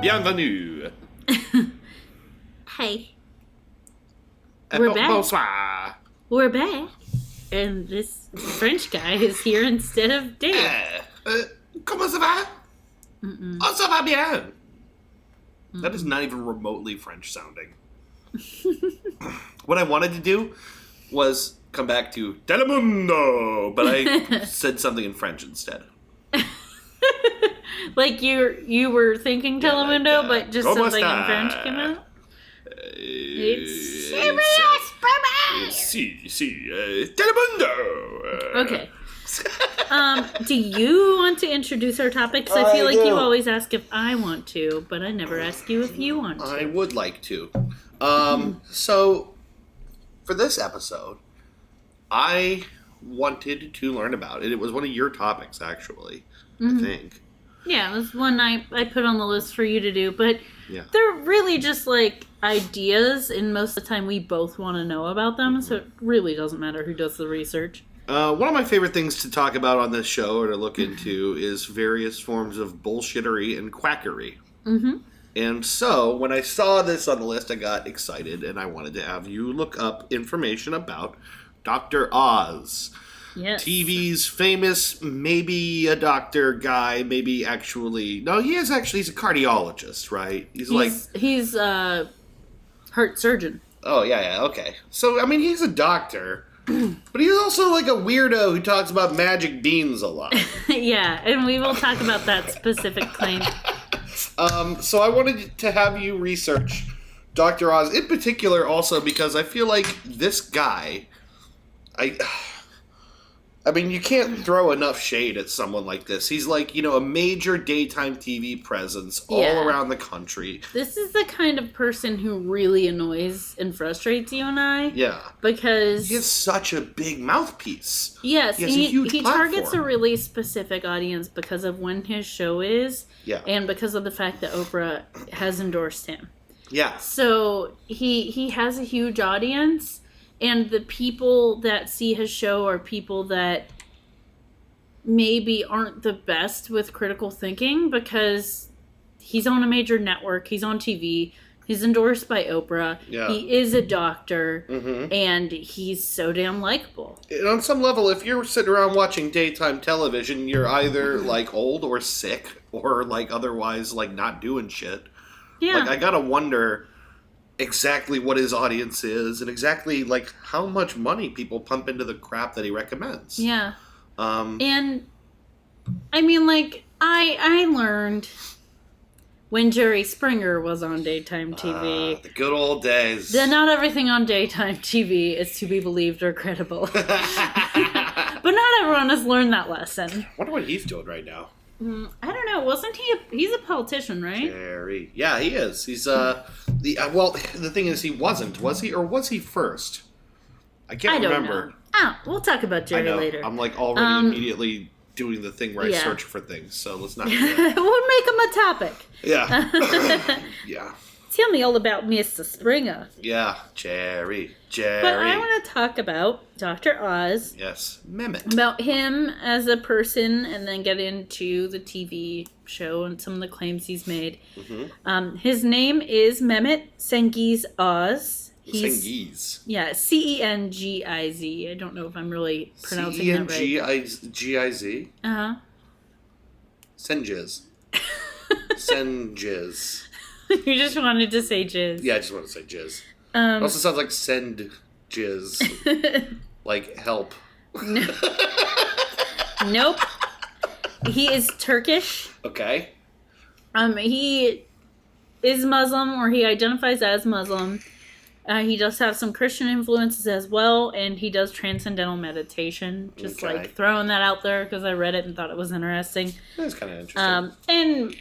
Bienvenue. Hey. We're back. Bonsoir. We're back. And this French guy is here instead of Dave. Comment ça va? Oh, ça va bien. That is not even remotely French sounding. What I wanted to do was come back to Telemundo, but I said something in French instead. Like you were thinking Telemundo, but just something in French came out? It's Telemundo! Okay. Do you want to introduce our topics? I feel like you always ask if I want to, but I never ask you if you want to. I would like to. So, for this episode, I wanted to learn about it. It was one of your topics, actually, I think. Yeah, it was one I put on the list for you to do, but they're really just like ideas, and most of the time we both want to know about them, so it really doesn't matter who does the research. One of my favorite things to talk about on this show or to look into is various forms of bullshittery and quackery. Mm-hmm. And so, when I saw this on the list, I got excited, and I wanted to have you look up information about Dr. Oz. Yes. TV's famous, maybe a doctor guy, maybe actually... No, he's a cardiologist, right? He's a heart surgeon. Oh, yeah, okay. So, I mean, he's a doctor, but he's also like a weirdo who talks about magic beans a lot. Yeah, and we will talk about that specific claim. So I wanted to have you research Dr. Oz, in particular also because I feel like this guy... I mean, you can't throw enough shade at someone like this. He's like, a major daytime TV presence all around the country. This is the kind of person who really annoys and frustrates you and I. Yeah. Because... he has such a big mouthpiece. Yes, he targets a really specific audience because of when his show is. Yeah. And because of the fact that Oprah has endorsed him. Yeah. So he has a huge audience. And the people that see his show are people that maybe aren't the best with critical thinking because he's on a major network, he's on TV, He's endorsed by Oprah. Yeah. He is a doctor. Mm-hmm. And he's so damn likable. And on some level, if you're sitting around watching daytime television, you're either, like, old or sick or, like, otherwise, like, not doing shit. Yeah. Like, I gotta wonder exactly what his audience is and exactly, like, how much money people pump into the crap that he recommends. Yeah. And, I mean, like, I learned when Jerry Springer was on daytime TV. The good old days. That not everything on daytime TV is to be believed or credible. But not everyone has learned that lesson. I wonder what he's doing right now. I don't know. Wasn't he? He's a politician, right? Jerry. Yeah, he is. He's well. The thing is, he wasn't. Was he, or was he first? I can't remember. Oh, we'll talk about Jerry later. I'm like already immediately doing the thing where I search for things. So let's not do that. We'll make him a topic. Yeah. Yeah. Tell me all about Mr. Springer. Yeah, Jerry. But I want to talk about Dr. Oz. Yes, Mehmet. About him as a person, and then get into the TV show and some of the claims he's made. Mm-hmm. His name is Mehmet Cengiz Oz. Cengiz. Yeah, Cengiz. I don't know if I'm really pronouncing that right. Cengiz. Uh-huh. Cengiz. Cengiz. You just wanted to say jizz. Yeah, I just want to say jizz. It also sounds like send jizz. Like help. Nope. He is Turkish. Okay. He is Muslim, or he identifies as Muslim. He does have some Christian influences as well, and he does transcendental meditation. Just like throwing that out there because I read it and thought it was interesting. That's kind of interesting. And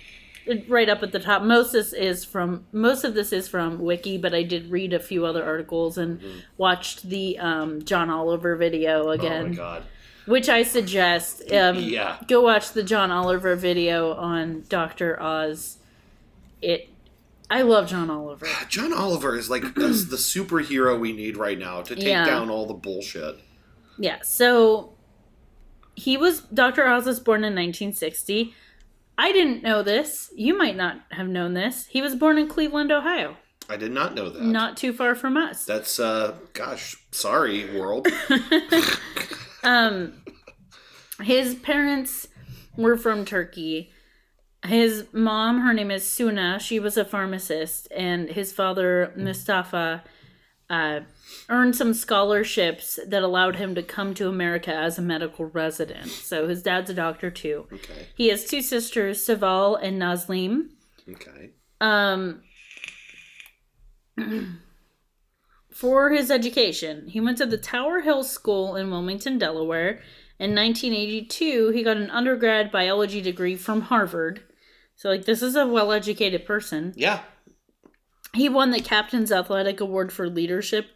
right up at the top, most of this is from Wiki, but I did read a few other articles and watched the John Oliver video again. Oh my god. Which I suggest. Go watch the John Oliver video on Dr. Oz. I love John Oliver. John Oliver is like the superhero we need right now to take down all the bullshit. Yeah, so Dr. Oz was born in 1960. I didn't know this. You might not have known this. He was born in Cleveland, Ohio. I did not know that. Not too far from us. That's, sorry, world. His parents were from Turkey. His mom, her name is Suna. She was a pharmacist. And his father, Mustafa, earned some scholarships that allowed him to come to America as a medical resident. So his dad's a doctor too. Okay. He has two sisters, Saval and Nazlim. Okay. For his education, he went to the Tower Hill School in Wilmington, Delaware. In 1982, he got an undergrad biology degree from Harvard. So, this is a well-educated person. Yeah. He won the Captain's Athletic Award for Leadership,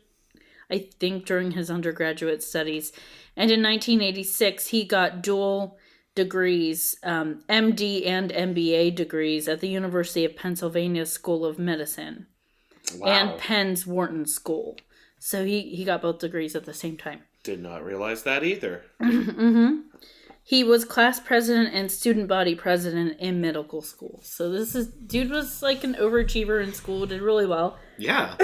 I think, during his undergraduate studies. And in 1986, he got dual degrees, MD and MBA degrees at the University of Pennsylvania School of Medicine. Wow. And Penn's Wharton School. So he got both degrees at the same time. Did not realize that either. Mm-hmm. He was class president and student body president in medical school. So dude was like an overachiever in school, did really well. Yeah.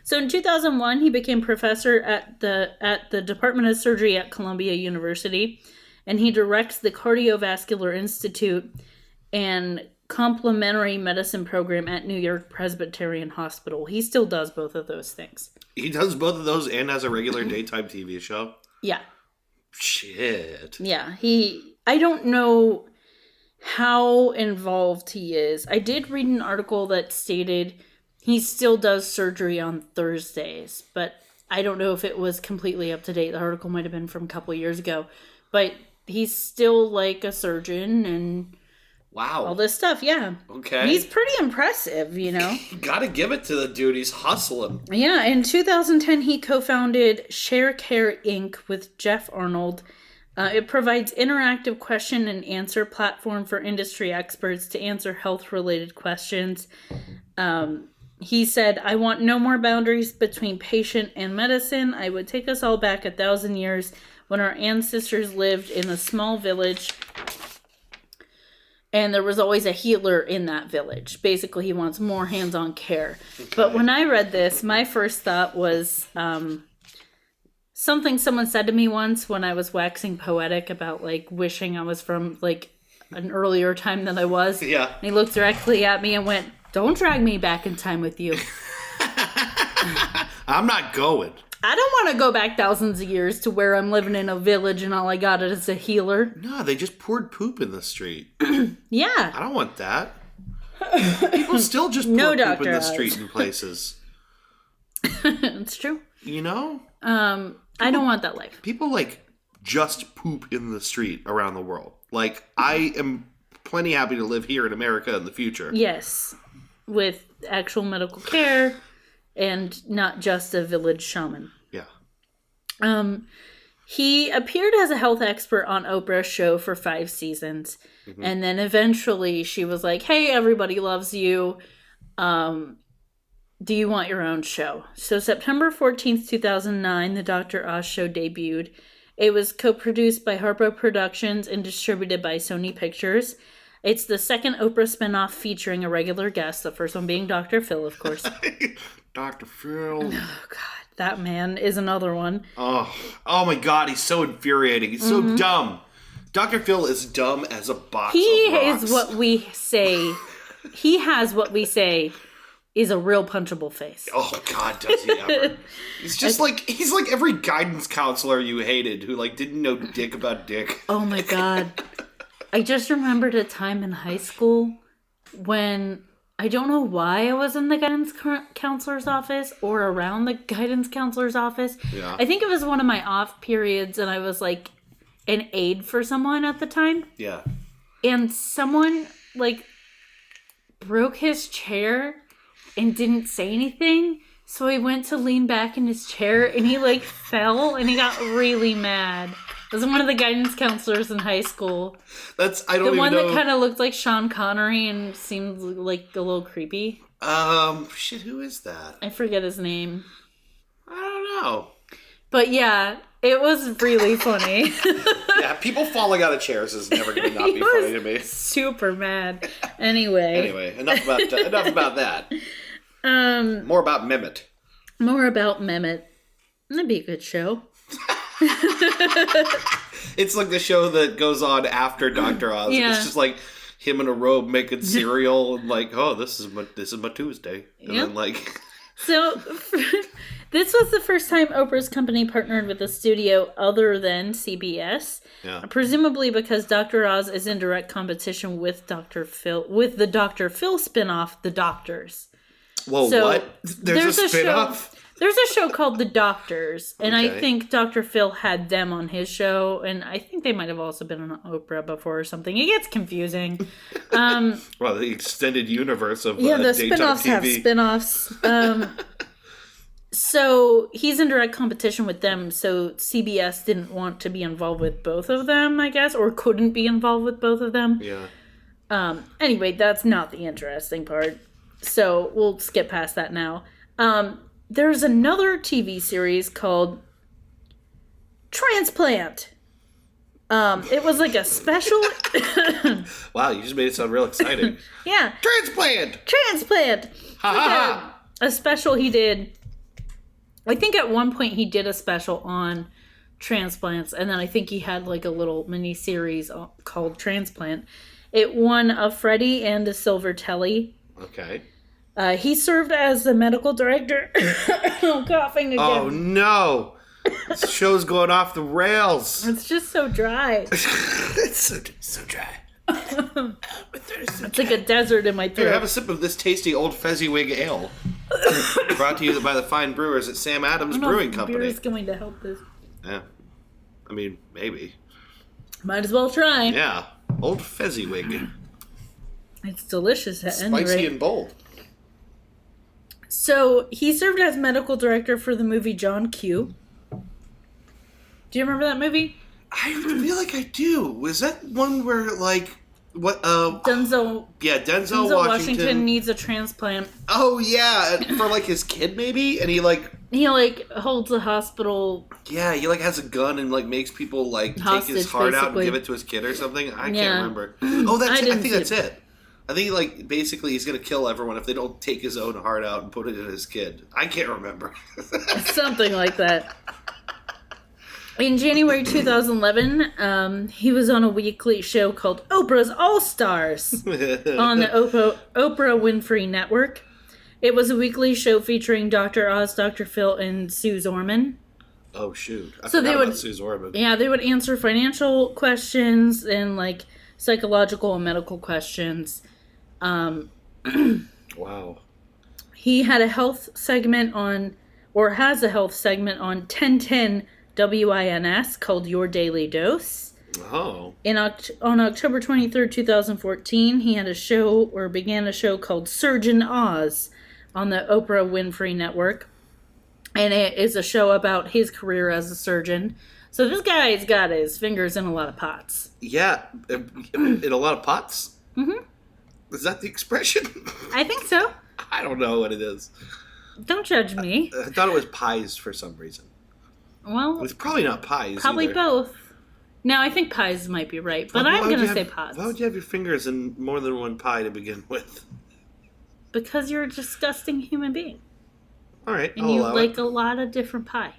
So in 2001, he became professor at the Department of Surgery at Columbia University, and he directs the Cardiovascular Institute and complementary medicine program at New York Presbyterian Hospital. He still does both of those things. He does both of those and has a regular daytime TV show? Yeah. Shit. Yeah, I don't know how involved he is. I did read an article that stated he still does surgery on Thursdays, but I don't know if it was completely up to date. The article might have been from a couple of years ago, but he's still like a surgeon and wow, all this stuff. Yeah. Okay. He's pretty impressive, Gotta give it to the dude. He's hustling. Yeah. In 2010, he co-founded ShareCare Inc. with Jeff Arnold. It provides interactive question and answer platform for industry experts to answer health-related questions. He said, "I want no more boundaries between patient and medicine. I would take us all back 1,000 years when our ancestors lived in a small village And there was always a healer in that village. Basically, he wants more hands-on care. Okay. But when I read this, my first thought was something someone said to me once when I was waxing poetic about, like, wishing I was from, like, an earlier time than I was. Yeah. And he looked directly at me and went, "Don't drag me back in time with you." I'm not going. I don't want to go back thousands of years to where I'm living in a village and all I got is a healer. No, they just poured poop in the street. Yeah. I don't want that. People still just pour poop in the street in places. It's true. You know? I don't want that life. People, like, just poop in the street around the world. Like, I am plenty happy to live here in America in the future. Yes. With actual medical care. And not just a village shaman. Yeah. He appeared as a health expert on Oprah's show for 5 seasons. Mm-hmm. And then eventually she was like, "Hey, everybody loves you. Do you want your own show?" So September 14th, 2009, the Dr. Oz show debuted. It was co-produced by Harpo Productions and distributed by Sony Pictures. It's the second Oprah spinoff featuring a regular guest, the first one being Dr. Phil, of course. Dr. Phil. Oh, God. That man is another one. Oh my God. He's so infuriating. He's so dumb. Dr. Phil is dumb as a box of rocks. He is what we say. He has what we say is a real punchable face. Oh, God, does he ever. He's just he's like every guidance counselor you hated who, like, didn't know dick about dick. Oh, my God. I just remembered a time in high school when... I don't know why I was in the guidance counselor's office or around the guidance counselor's office. Yeah. I think it was one of my off periods and I was like an aide for someone at the time. Yeah. And someone like broke his chair and didn't say anything. So he went to lean back in his chair and he like fell and he got really mad. It was one of the guidance counselors in high school. I don't even know. The one that kind of looked like Sean Connery and seemed like a little creepy. Shit, who is that? I forget his name. I don't know. But yeah, it was really funny. Yeah, people falling out of chairs is never going to not be funny to me. Super mad. Anyway, enough about that. More about Mehmet. That'd be a good show. It's like the show that goes on after Dr. Oz. Yeah. It's just like him in a robe making cereal and like, oh, this is my Tuesday. And then like So this was the first time Oprah's company partnered with a studio other than CBS. Yeah. Presumably because Dr. Oz is in direct competition with Dr. Phil the Dr. Phil spinoff, The Doctors. Whoa, so what? There's a spinoff? There's a show called The Doctors, and okay. I think Dr. Phil had them on his show, and I think they might have also been on Oprah before or something. It gets confusing. Well, the extended universe of the spinoffs have spinoffs. So he's in direct competition with them, so CBS didn't want to be involved with both of them, I guess, or couldn't be involved with both of them. Yeah. Anyway, that's not the interesting part, so we'll skip past that now. There's another TV series called Transplant. It was like a special... Wow, you just made it sound real exciting. Yeah. Transplant! Ha ha! A special he did... I think at one point he did a special on transplants, and then I think he had like a little mini series called Transplant. It won a Freddie and a Silver Telly. Okay. He served as the medical director. I'm coughing again. Oh, no. This show's going off the rails. It's just so dry. It's so dry. It's like a desert in my throat. Here, have a sip of this tasty old Fezziwig ale. Brought to you by the fine brewers at Sam Adams Brewing Company. Beer is going to help this. Yeah. I mean, maybe. Might as well try. Yeah. Old Fezziwig. It's delicious at any rate. Spicy and bold. So, he served as medical director for the movie John Q. Do you remember that movie? I feel like I do. Was that one where, like, What? Denzel. Yeah, Denzel Washington needs a transplant. Oh yeah, for like his kid maybe, and he holds a hospital. Yeah, he has a gun and makes people take his heart out and give it to his kid or something. I can't remember. Oh, I think that's it. I think basically he's gonna kill everyone if they don't take his own heart out and put it in his kid. I can't remember. Something like that. In January 2011, he was on a weekly show called Oprah's All-Stars on the Oprah Winfrey Network. It was a weekly show featuring Dr. Oz, Dr. Phil, and Sue Zorman. Oh, shoot. I forgot about Sue Zorman. Yeah, they would answer financial questions and, psychological and medical questions. Wow. He had a health segment has a health segment on 1010 WINS called Your Daily Dose. Oh. On October 23rd, 2014, he had began a show called Surgeon Oz on the Oprah Winfrey Network. And it is a show about his career as a surgeon. So this guy's got his fingers in a lot of pots. Yeah. In a lot of pots? Mm-hmm. Is that the expression? I think so. I don't know what it is. Don't judge me. I thought it was pies for some reason. Well, it's probably not pies. Probably either. Both. No, I think pies might be right, but I'm going to say pots. Why would you have your fingers in more than one pie to begin with? Because you're a disgusting human being. All right, and you like a lot of different pie.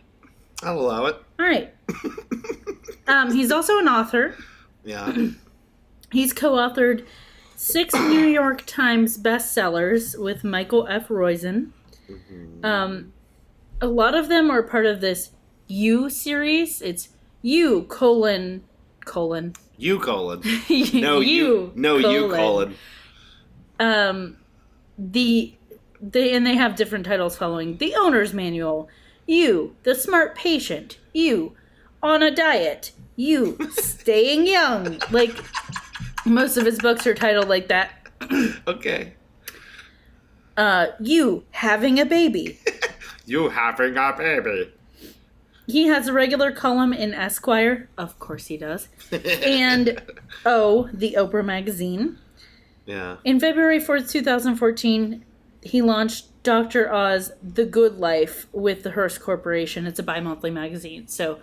I'll allow it. All right. He's also an author. Yeah. He's co-authored 6 New York Times bestsellers with Michael F. Roizen. Mm-hmm. A lot of them are part of this You series. It's You, colon. You, colon. No, you. No, colon. You, colon. They have different titles following. The Owner's Manual. You, The Smart Patient. You, On a Diet. You, Staying Young. Most of his books are titled like that. Okay. You, Having a Baby. You having a baby. He has a regular column in Esquire. Of course he does. And the Oprah magazine. Yeah. In February 4th, 2014, he launched Dr. Oz, The Good Life with the Hearst Corporation. It's a bi-monthly magazine. So,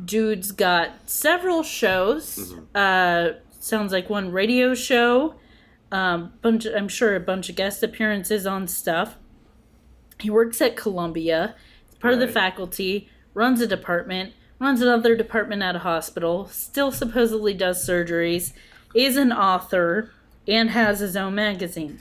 dude's got several shows. Mm-hmm. Sounds like one radio show. I'm sure a bunch of guest appearances on stuff. He works at Columbia. He's part of the faculty. Runs a department. Runs another department at a hospital. Still supposedly does surgeries. Is an author. And has his own magazine.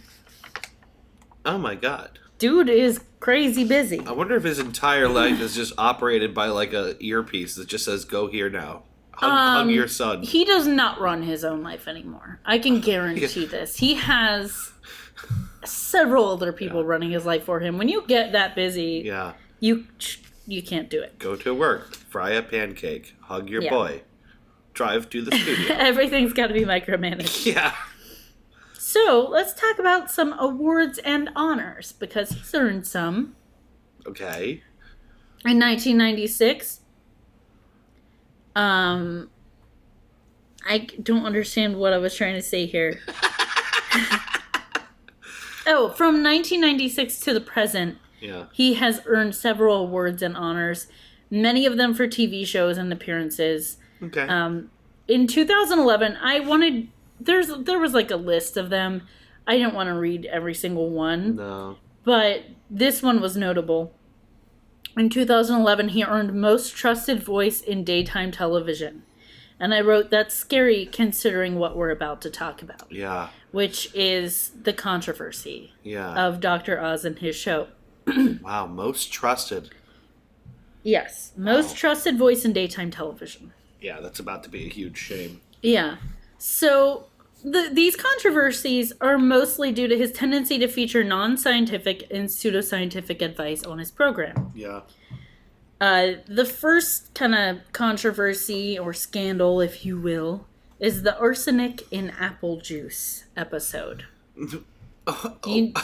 Oh my god. Dude is crazy busy. I wonder if his entire life is just operated by a earpiece that just says, go here now. Hug your son. He does not run his own life anymore. I can guarantee this. He has several other people running his life for him. When you get that busy, you can't do it. Go to work. Fry a pancake. Hug your boy. Drive to the studio. Everything's got to be micromanaged. Yeah. So, let's talk about some awards and honors, because he's earned some. Okay. In 1996, I don't understand what I was trying to say here. From 1996 to the present, he has earned several awards and honors, many of them for TV shows and appearances. Okay. In 2011, there was a list of them. I didn't want to read every single one. No. But this one was notable. In 2011, he earned Most Trusted Voice in Daytime Television. And I wrote, that's scary considering what we're about to talk about. Yeah. Which is the controversy of Dr. Oz and his show. Wow, most trusted. Yes, most trusted voice in daytime television. Yeah, that's about to be a huge shame. Yeah. So these controversies are mostly due to his tendency to feature non-scientific and pseudoscientific advice on his program. Yeah. The first kind of controversy or scandal, if you will, is the arsenic in apple juice episode. Did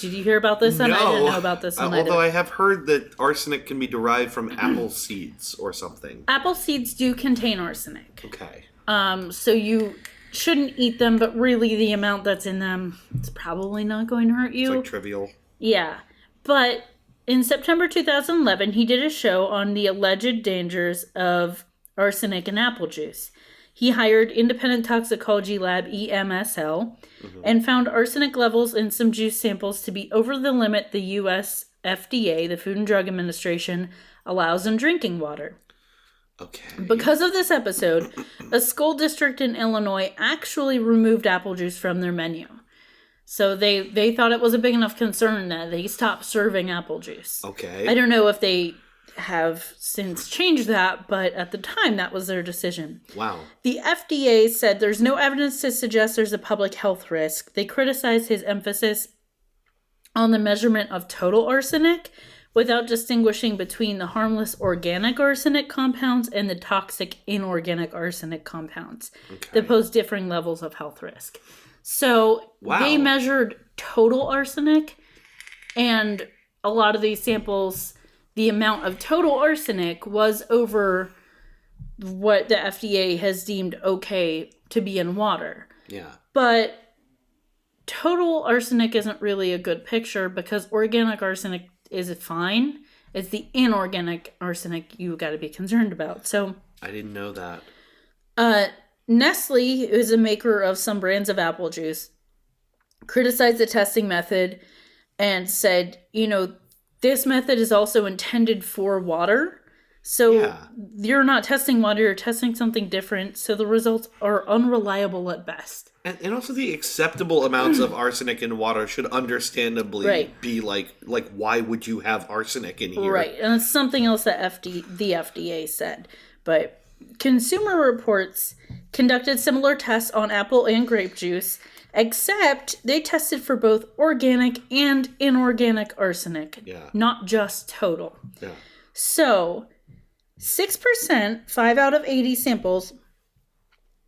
you hear about this one? No. I didn't know about this one although I have heard that arsenic can be derived from apple seeds or something. Apple seeds do contain arsenic. Okay. So shouldn't eat them, but really the amount that's in them, it's probably not going to hurt you. It's like trivial. Yeah. But in September 2011, he did a show on the alleged dangers of arsenic in apple juice. He hired Independent Toxicology Lab, EMSL, and found arsenic levels in some juice samples to be over the limit the U.S. FDA, the Food and Drug Administration, allows in drinking water. Okay. Because of this episode, a school district in Illinois actually removed apple juice from their menu. So they thought it was a big enough concern that they stopped serving apple juice. Okay. I don't know if they have since changed that, but at the time that was their decision. Wow. The FDA said there's no evidence to suggest there's a public health risk. They criticized his emphasis on the measurement of total arsenic without distinguishing between the harmless organic arsenic compounds and the toxic inorganic arsenic compounds that pose differing levels of health risk. So they measured total arsenic, and a lot of these samples, the amount of total arsenic was over what the FDA has deemed okay to be in water. Yeah. But total arsenic isn't really a good picture because organic arsenic is fine. It's the inorganic arsenic you got to be concerned about. So I didn't know that. Nestle, who is a maker of some brands of apple juice, criticized the testing method and said, this method is also intended for water. So you're not testing water, you're testing something different. So the results are unreliable at best. And also the acceptable amounts of arsenic in water should understandably be like why would you have arsenic in here? Right. And it's something else that the FDA said. But Consumer Reports conducted similar tests on apple and grape juice, except they tested for both organic and inorganic arsenic, not just total. Yeah. So 6%, 5 out of 80 samples,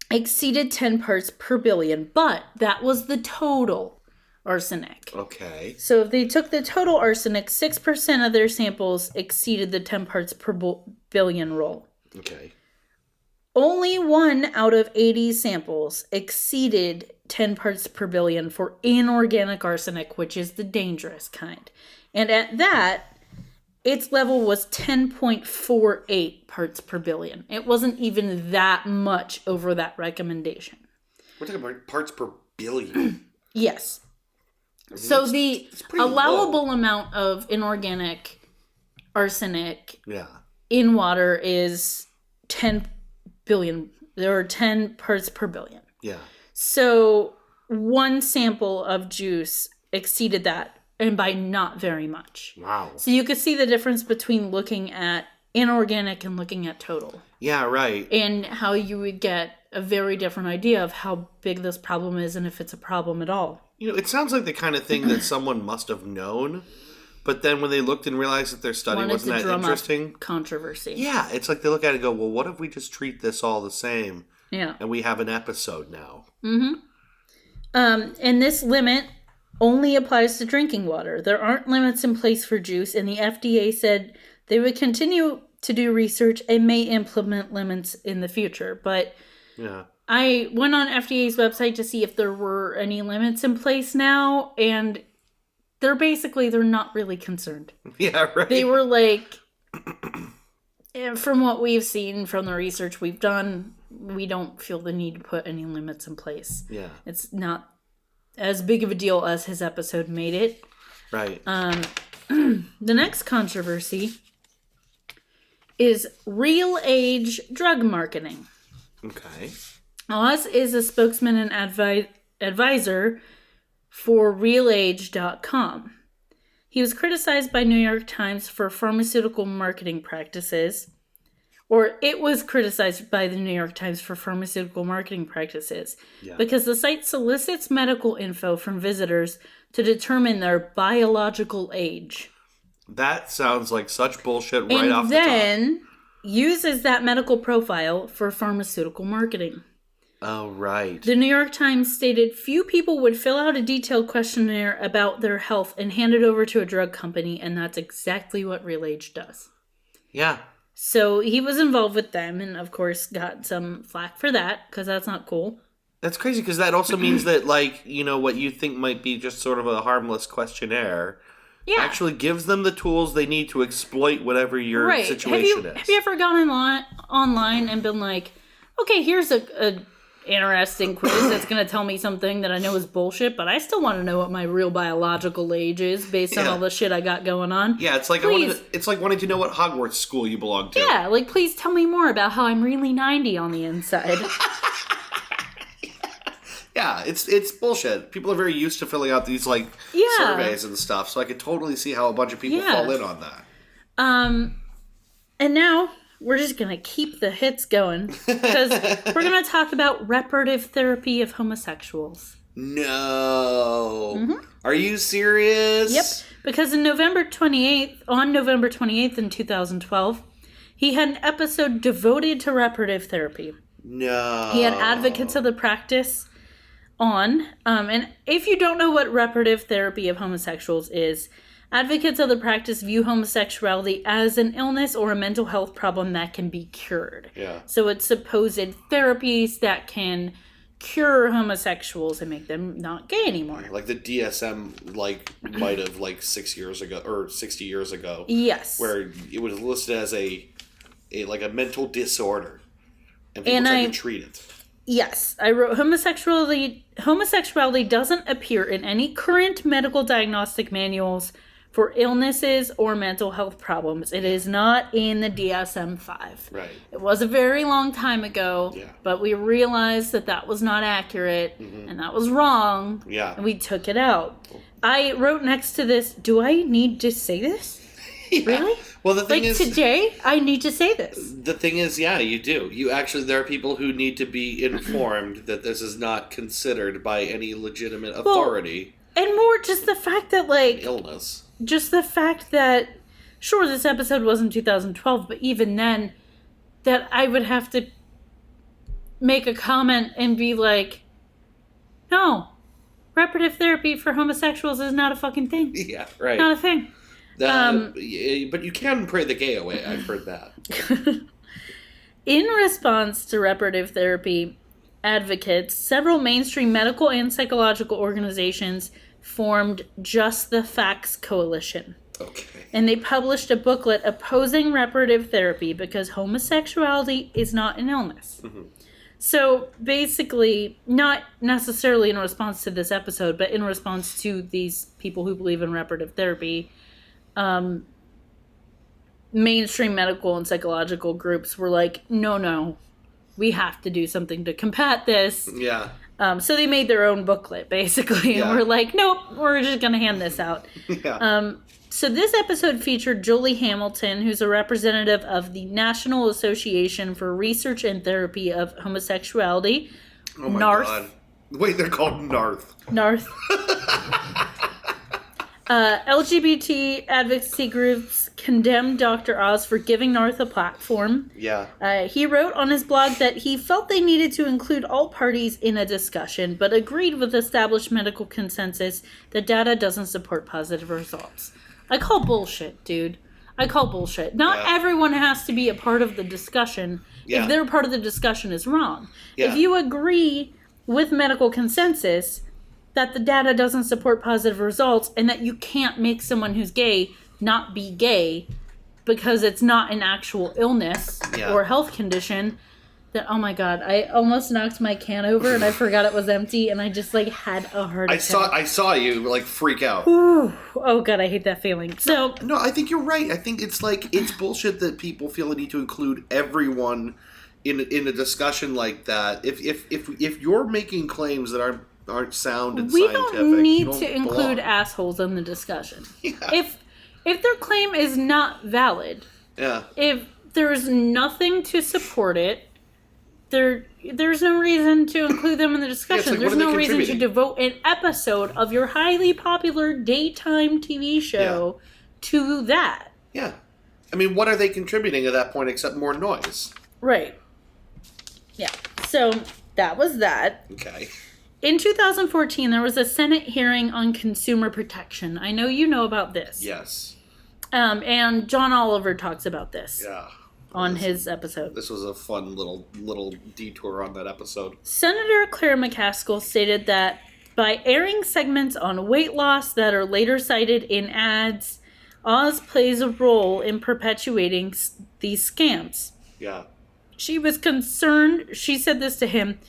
exceeded 10 parts per billion, but that was the total arsenic. Okay. So if they took the total arsenic, 6% of their samples exceeded the 10 parts per billion rule. Okay. Only 1 out of 80 samples exceeded 10 parts per billion for inorganic arsenic, which is the dangerous kind. And at that, its level was 10.48 parts per billion. It wasn't even that much over that recommendation. We're talking about parts per billion. Yes. I mean, so the allowable amount of inorganic arsenic in water is 10 billion. There are 10 parts per billion. Yeah. So one sample of juice exceeded that, and by not very much. Wow. So you could see the difference between looking at inorganic and looking at total. Yeah, right. And how you would get a very different idea of how big this problem is and if it's a problem at all. It sounds like the kind of thing that someone must have known, but then when they looked and realized that their study wasn't that interesting. Controversy. Yeah, it's like they look at it and go, well, what if we just treat this all the same? Yeah. And we have an episode now. Mm-hmm. And this limit only applies to drinking water. There aren't limits in place for juice, and the FDA said they would continue to do research and may implement limits in the future. But I went on FDA's website to see if there were any limits in place now, and they're not really concerned. Yeah, right. They were like, from what we've seen from the research we've done, we don't feel the need to put any limits in place. Yeah. It's not as big of a deal as his episode made it. Right. The next controversy is real age drug marketing. Okay. Oz is a spokesman and advisor for realage.com. He was criticized by New York Times for pharmaceutical marketing practices. Or it was criticized by the New York Times for pharmaceutical marketing practices because the site solicits medical info from visitors to determine their biological age. That sounds like such bullshit right off the top. And then uses that medical profile for pharmaceutical marketing. Oh, right. The New York Times stated few people would fill out a detailed questionnaire about their health and hand it over to a drug company, and that's exactly what RealAge does. Yeah. So he was involved with them and, of course, got some flack for that because that's not cool. That's crazy because that also means that, like, you know, what you think might be just sort of a harmless questionnaire actually gives them the tools they need to exploit whatever your situation is. Have you ever gone online and been like, okay, here's a interesting quiz that's going to tell me something that I know is bullshit, but I still want to know what my real biological age is based on all the shit I got going on. Yeah, it's like it's like wanting to know what Hogwarts school you belong to. Yeah, like, please tell me more about how I'm really 90 on the inside. Yeah, it's bullshit. People are very used to filling out these, like, surveys and stuff, so I could totally see how a bunch of people fall in on that. And now we're just going to keep the hits going, because we're going to talk about reparative therapy of homosexuals. No. Mm-hmm. Are you serious? Yep. Because on November 28th in 2012, he had an episode devoted to reparative therapy. No. He had advocates of the practice on. And if you don't know what reparative therapy of homosexuals is, advocates of the practice view homosexuality as an illness or a mental health problem that can be cured. Yeah. So it's supposed therapies that can cure homosexuals and make them not gay anymore. Like the DSM, like, might have, like, 6 years ago, or 60 years ago. Yes. Where it was listed as a mental disorder. And people tried to treat it. Yes. I wrote, homosexuality doesn't appear in any current medical diagnostic manuals for illnesses or mental health problems. It is not in the DSM-5. Right. It was a very long time ago, but we realized that was not accurate, and that was wrong, and we took it out. I wrote next to this, do I need to say this? Really? Well, the thing is, today, I need to say this. The thing is, yeah, you do. There are people who need to be informed that this is not considered by any legitimate authority. And more just the fact that, like, illness. Just the fact that, sure, this episode was in 2012, but even then, that I would have to make a comment and be like, no, reparative therapy for homosexuals is not a fucking thing. Yeah, right. Not a thing. But you can pray the gay away. I've heard that. In response to reparative therapy advocates, several mainstream medical and psychological organizations formed Just the Facts Coalition. Okay. And they published a booklet opposing reparative therapy because homosexuality is not an illness. Mm-hmm. So basically, not necessarily in response to this episode, but in response to these people who believe in reparative therapy, mainstream medical and psychological groups were like, no, we have to do something to combat this. Yeah. So they made their own booklet, basically, and we're like, nope, we're just going to hand this out. Yeah. So this episode featured Julie Hamilton, who's a representative of the National Association for Research and Therapy of Homosexuality. Oh my God. Wait, they're called NARTH. NARTH. LGBT advocacy groups condemned Dr. Oz for giving NARTH a platform. Yeah. He wrote on his blog that he felt they needed to include all parties in a discussion, but agreed with established medical consensus that data doesn't support positive results. I call bullshit, dude. I call bullshit. Not everyone has to be a part of the discussion. If their part of the discussion is wrong. If you agree with medical consensus that the data doesn't support positive results and that you can't make someone who's gay not be gay because it's not an actual illness or health condition, then, oh my God, I almost knocked my can over and I forgot it was empty and I just, like, had a heart attack. I saw you, like, freak out. Ooh. Oh God, I hate that feeling. So No, I think you're right. I think it's like, it's bullshit that people feel the need to include everyone in a discussion like that. If you're making claims that aren't sound and scientific, don't need to include assholes in the discussion. Yeah. If their claim is not valid, if there's nothing to support it, there's no reason to include them in the discussion. There's no reason to devote an episode of your highly popular daytime TV show to that. Yeah. I mean, what are they contributing at that point except more noise? Right. Yeah. So that was that. Okay. In 2014, there was a Senate hearing on consumer protection. I know you know about this. Yes. And John Oliver talks about this. Yeah. on his episode. This was a fun little detour on that episode. Senator Claire McCaskill stated that by airing segments on weight loss that are later cited in ads, Oz plays a role in perpetuating these scams. Yeah. She was concerned. She said this to him.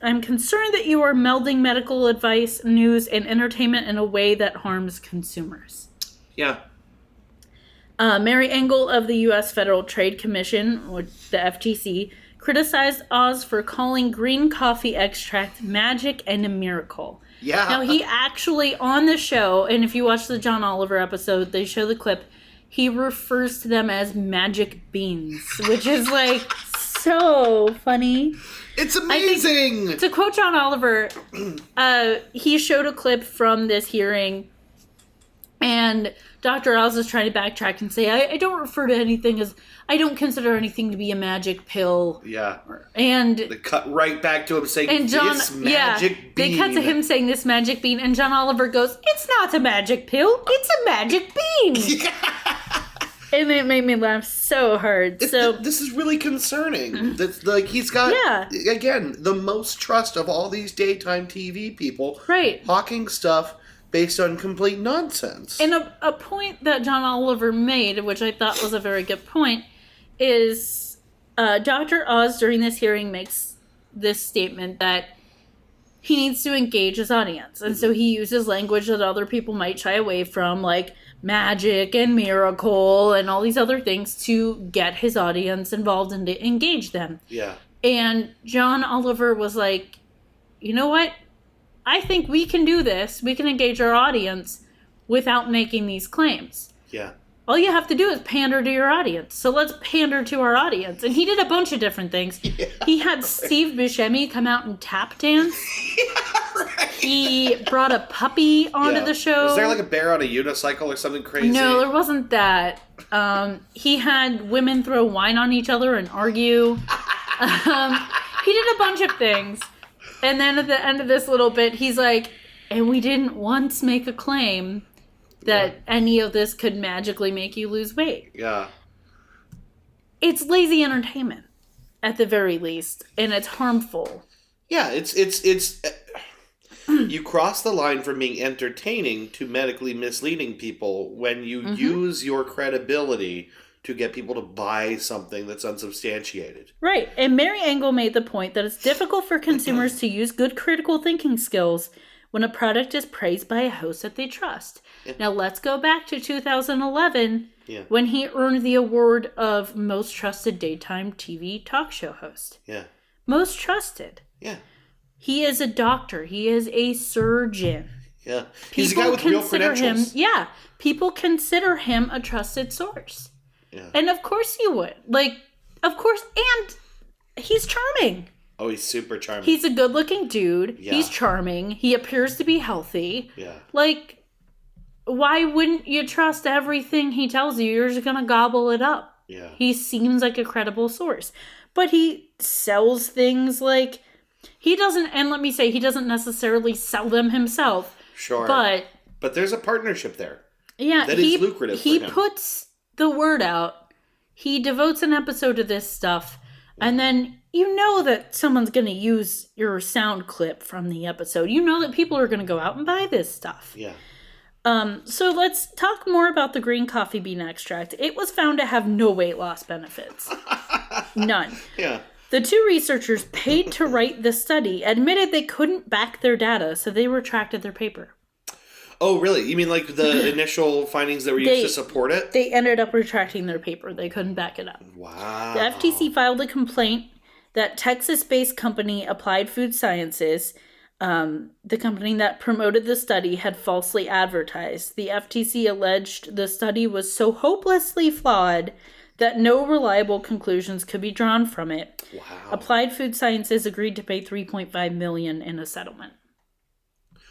I'm concerned that you are melding medical advice, news, and entertainment in a way that harms consumers. Yeah. Mary Engel of the U.S. Federal Trade Commission, or the FTC, criticized Oz for calling green coffee extract magic and a miracle. Yeah. Now, he actually, on the show, and if you watch the John Oliver episode, they show the clip, he refers to them as magic beans, which is, like, so funny. It's amazing! To quote John Oliver, he showed a clip from this hearing, and Dr. Oz is trying to backtrack and say, I don't refer to anything as, I don't consider anything to be a magic pill. Yeah. And they cut right back to him saying, this magic bean. They cut to him saying this magic bean, and John Oliver goes, it's not a magic pill, it's a magic bean. And it made me laugh so hard. This is really concerning. That's like he's got again the most trust of all these daytime TV people. Right. Hawking stuff based on complete nonsense. And a point that John Oliver made, which I thought was a very good point, is Dr. Oz during this hearing makes this statement that he needs to engage his audience. And so he uses language that other people might shy away from, like magic and miracle and all these other things, to get his audience involved and to engage them. Yeah. And John Oliver was like, you know what? I think we can do this. We can engage our audience without making these claims. Yeah. All you have to do is pander to your audience. So let's pander to our audience. And he did a bunch of different things. Yeah, he had Steve Buscemi come out and tap dance. Yeah, right. He brought a puppy onto the show. Was there like a bear on a unicycle or something crazy? No, there wasn't that. He had women throw wine on each other and argue. He did a bunch of things. And then at the end of this little bit, he's like, and we didn't once make a claim that any of this could magically make you lose weight. Yeah. It's lazy entertainment, at the very least, and it's harmful. Yeah, it's you cross the line from being entertaining to medically misleading people when you use your credibility to get people to buy something that's unsubstantiated. Right, and Mary Engel made the point that it's difficult for consumers to use good critical thinking skills when a product is praised by a host that they trust. Yeah. Now let's go back to 2011 when he earned the award of Most Trusted Daytime TV Talk Show Host. Yeah. Most trusted. Yeah. He is a doctor. He is a surgeon. Yeah. He's a guy with real credentials. People consider him a trusted source. Yeah. And of course you would. Like, of course, and he's charming. Oh, he's super charming. He's a good-looking dude. Yeah. He's charming. He appears to be healthy. Yeah. Like, why wouldn't you trust everything he tells you? You're just going to gobble it up. Yeah. He seems like a credible source. But he sells things like... He doesn't... And let me say, he doesn't necessarily sell them himself. Sure. But there's a partnership there. Yeah. That is lucrative for him. He puts the word out. He devotes an episode to this stuff. And then... You know that someone's going to use your sound clip from the episode. You know that people are going to go out and buy this stuff. Yeah. So let's talk more about the green coffee bean extract. It was found to have no weight loss benefits. None. Yeah. The two researchers paid to write the study admitted they couldn't back their data, so they retracted their paper. Oh, really? You mean like the initial findings that were used to support it? They ended up retracting their paper. They couldn't back it up. Wow. The FTC filed a complaint that Texas-based company Applied Food Sciences, the company that promoted the study, had falsely advertised. The FTC alleged the study was so hopelessly flawed that no reliable conclusions could be drawn from it. Wow. Applied Food Sciences agreed to pay $3.5 million in a settlement.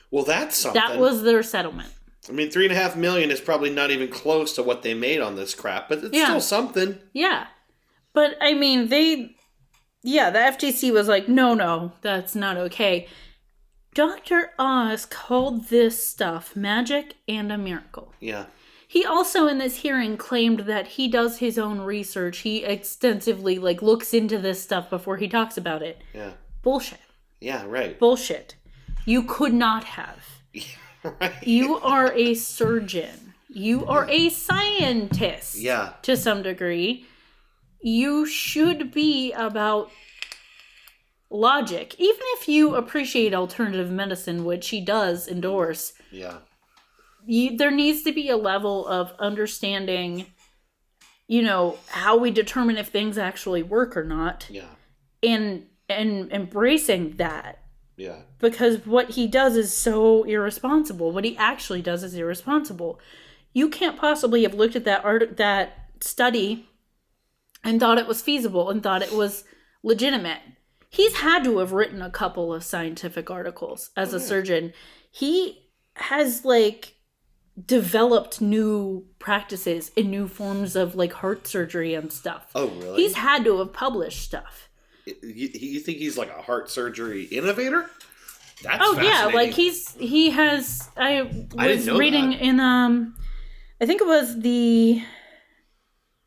Well, that's something. That was their settlement. I mean, $3.5 million is probably not even close to what they made on this crap, but it's still something. Yeah. But, I mean, the FTC was like, no, that's not okay. Dr. Oz called this stuff magic and a miracle. Yeah. He also, in this hearing, claimed that he does his own research. He extensively, looks into this stuff before he talks about it. Yeah. Bullshit. Yeah, right. Bullshit. You could not have. Right. You are a surgeon. You are a scientist. Yeah. To some degree. You should be about logic. Even if you appreciate alternative medicine, which he does endorse. Yeah. There needs to be a level of understanding, how we determine if things actually work or not. Yeah. And embracing that. Yeah. Because what he does is so irresponsible. What he actually does is irresponsible. You can't possibly have looked at that study and thought it was feasible and thought it was legitimate. He's had to have written a couple of scientific articles as a surgeon. He has, developed new practices and new forms of, heart surgery and stuff. Oh, really? He's had to have published stuff. You think he's like a heart surgery innovator? That's fascinating. He has. I was reading that. In I think it was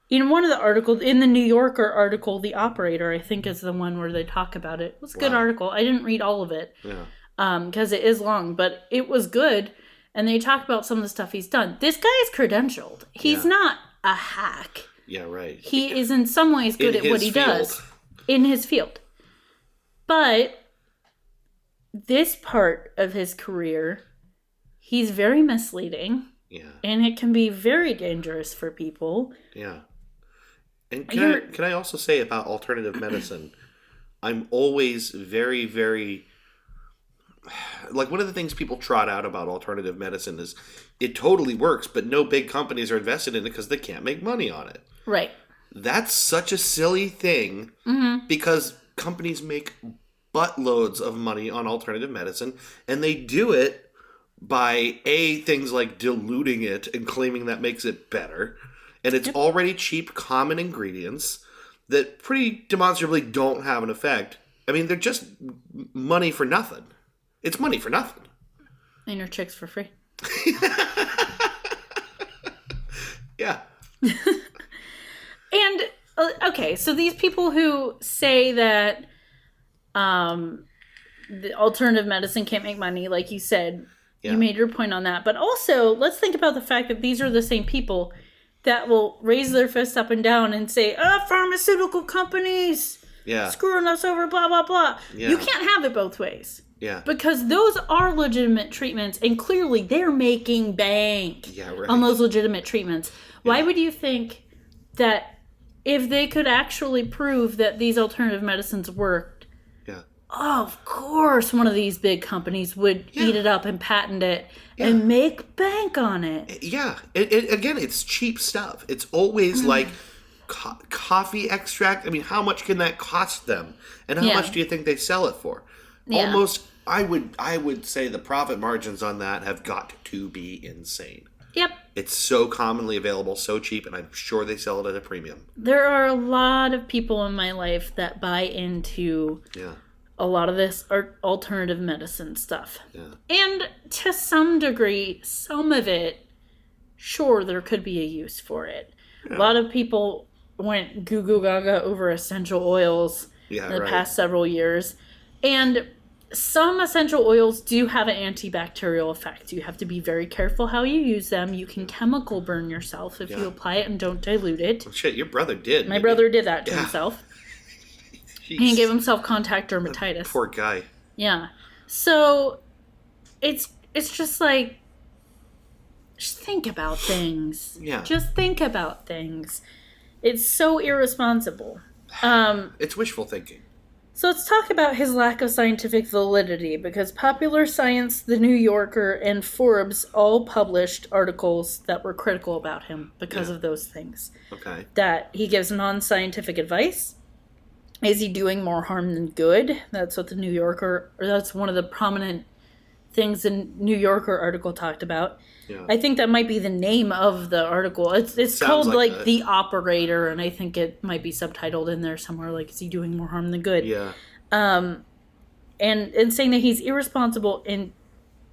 in one of the articles in the New Yorker article, The Operator, I think is the one where they talk about it. It was a good article. I didn't read all of it. Yeah. Because it is long, but it was good. And they talk about some of the stuff he's done. This guy is credentialed. He's not a hack. Yeah, right. He is in some ways good at what he does. In his field. But this part of his career, he's very misleading. Yeah. And it can be very dangerous for people. Yeah. And can I also say about alternative medicine, I'm always very, very... one of the things people trot out about alternative medicine is it totally works, but no big companies are invested in it because they can't make money on it. Right. That's such a silly thing because companies make buttloads of money on alternative medicine, and they do it by things like diluting it and claiming that makes it better. And it's already cheap, common ingredients that pretty demonstrably don't have an effect. I mean, they're just money for nothing. It's money for nothing. And your chicks for free. Yeah. And, okay, so these people who say that the alternative medicine can't make money, like you said, you made your point on that. But also, let's think about the fact that these are the same people that will raise their fists up and down and say, pharmaceutical companies screwing us over, blah, blah, blah. Yeah. You can't have it both ways. Yeah. Because those are legitimate treatments, and clearly they're making bank on those legitimate treatments. Yeah. Why would you think that if they could actually prove that these alternative medicines worked, of course one of these big companies would eat it up and patent it and make bank on it. Yeah. Again, it's cheap stuff. It's always like coffee extract. I mean, how much can that cost them? And how much do you think they sell it for? Yeah. Almost, I would say the profit margins on that have got to be insane. Yep. It's so commonly available, so cheap, and I'm sure they sell it at a premium. There are a lot of people in my life that buy into a lot of this alternative medicine stuff. Yeah. And to some degree, some of it, sure, there could be a use for it. Yeah. A lot of people went goo gaga over essential oils in the past several years. And some essential oils do have an antibacterial effect. You have to be very careful how you use them. You can chemical burn yourself if you apply it and don't dilute it. Oh, shit, your brother did. My brother did that to himself. He gave himself contact dermatitis. Poor guy. Yeah. So it's just like, just think about things. Yeah. Just think about things. It's so irresponsible. It's wishful thinking. So let's talk about his lack of scientific validity, because Popular Science, The New Yorker, and Forbes all published articles that were critical about him because of those things. Okay. That he gives non-scientific advice. Is he doing more harm than good? That's what the New Yorker, or that's one of the prominent things the New Yorker article talked about. Yeah. I think that might be the name of the article. It's called like The Operator, and I think it might be subtitled in there somewhere, like, is he doing more harm than good? Yeah. And saying that he's irresponsible in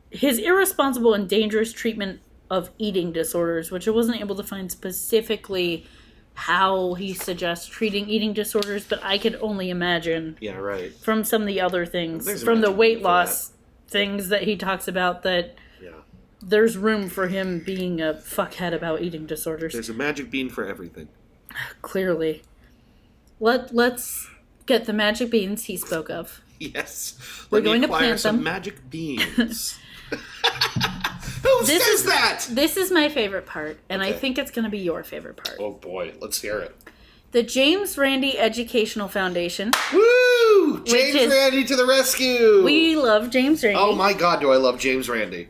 his irresponsible and dangerous treatment of eating disorders, which I wasn't able to find specifically how he suggests treating eating disorders, but I could only imagine. Yeah, right. From some of the other things, from the weight loss things that he talks about, that there's room for him being a fuckhead about eating disorders. There's a magic bean for everything. Clearly. Let's get the magic beans he spoke of. Yes. We're going to plant some them. magic beans. Who says that? This is my favorite part, and I think it's going to be your favorite part. Oh boy, let's hear it. The James Randi Educational Foundation. Woo! James Randi to the rescue! We love James Randi. Oh my god, do I love James Randi.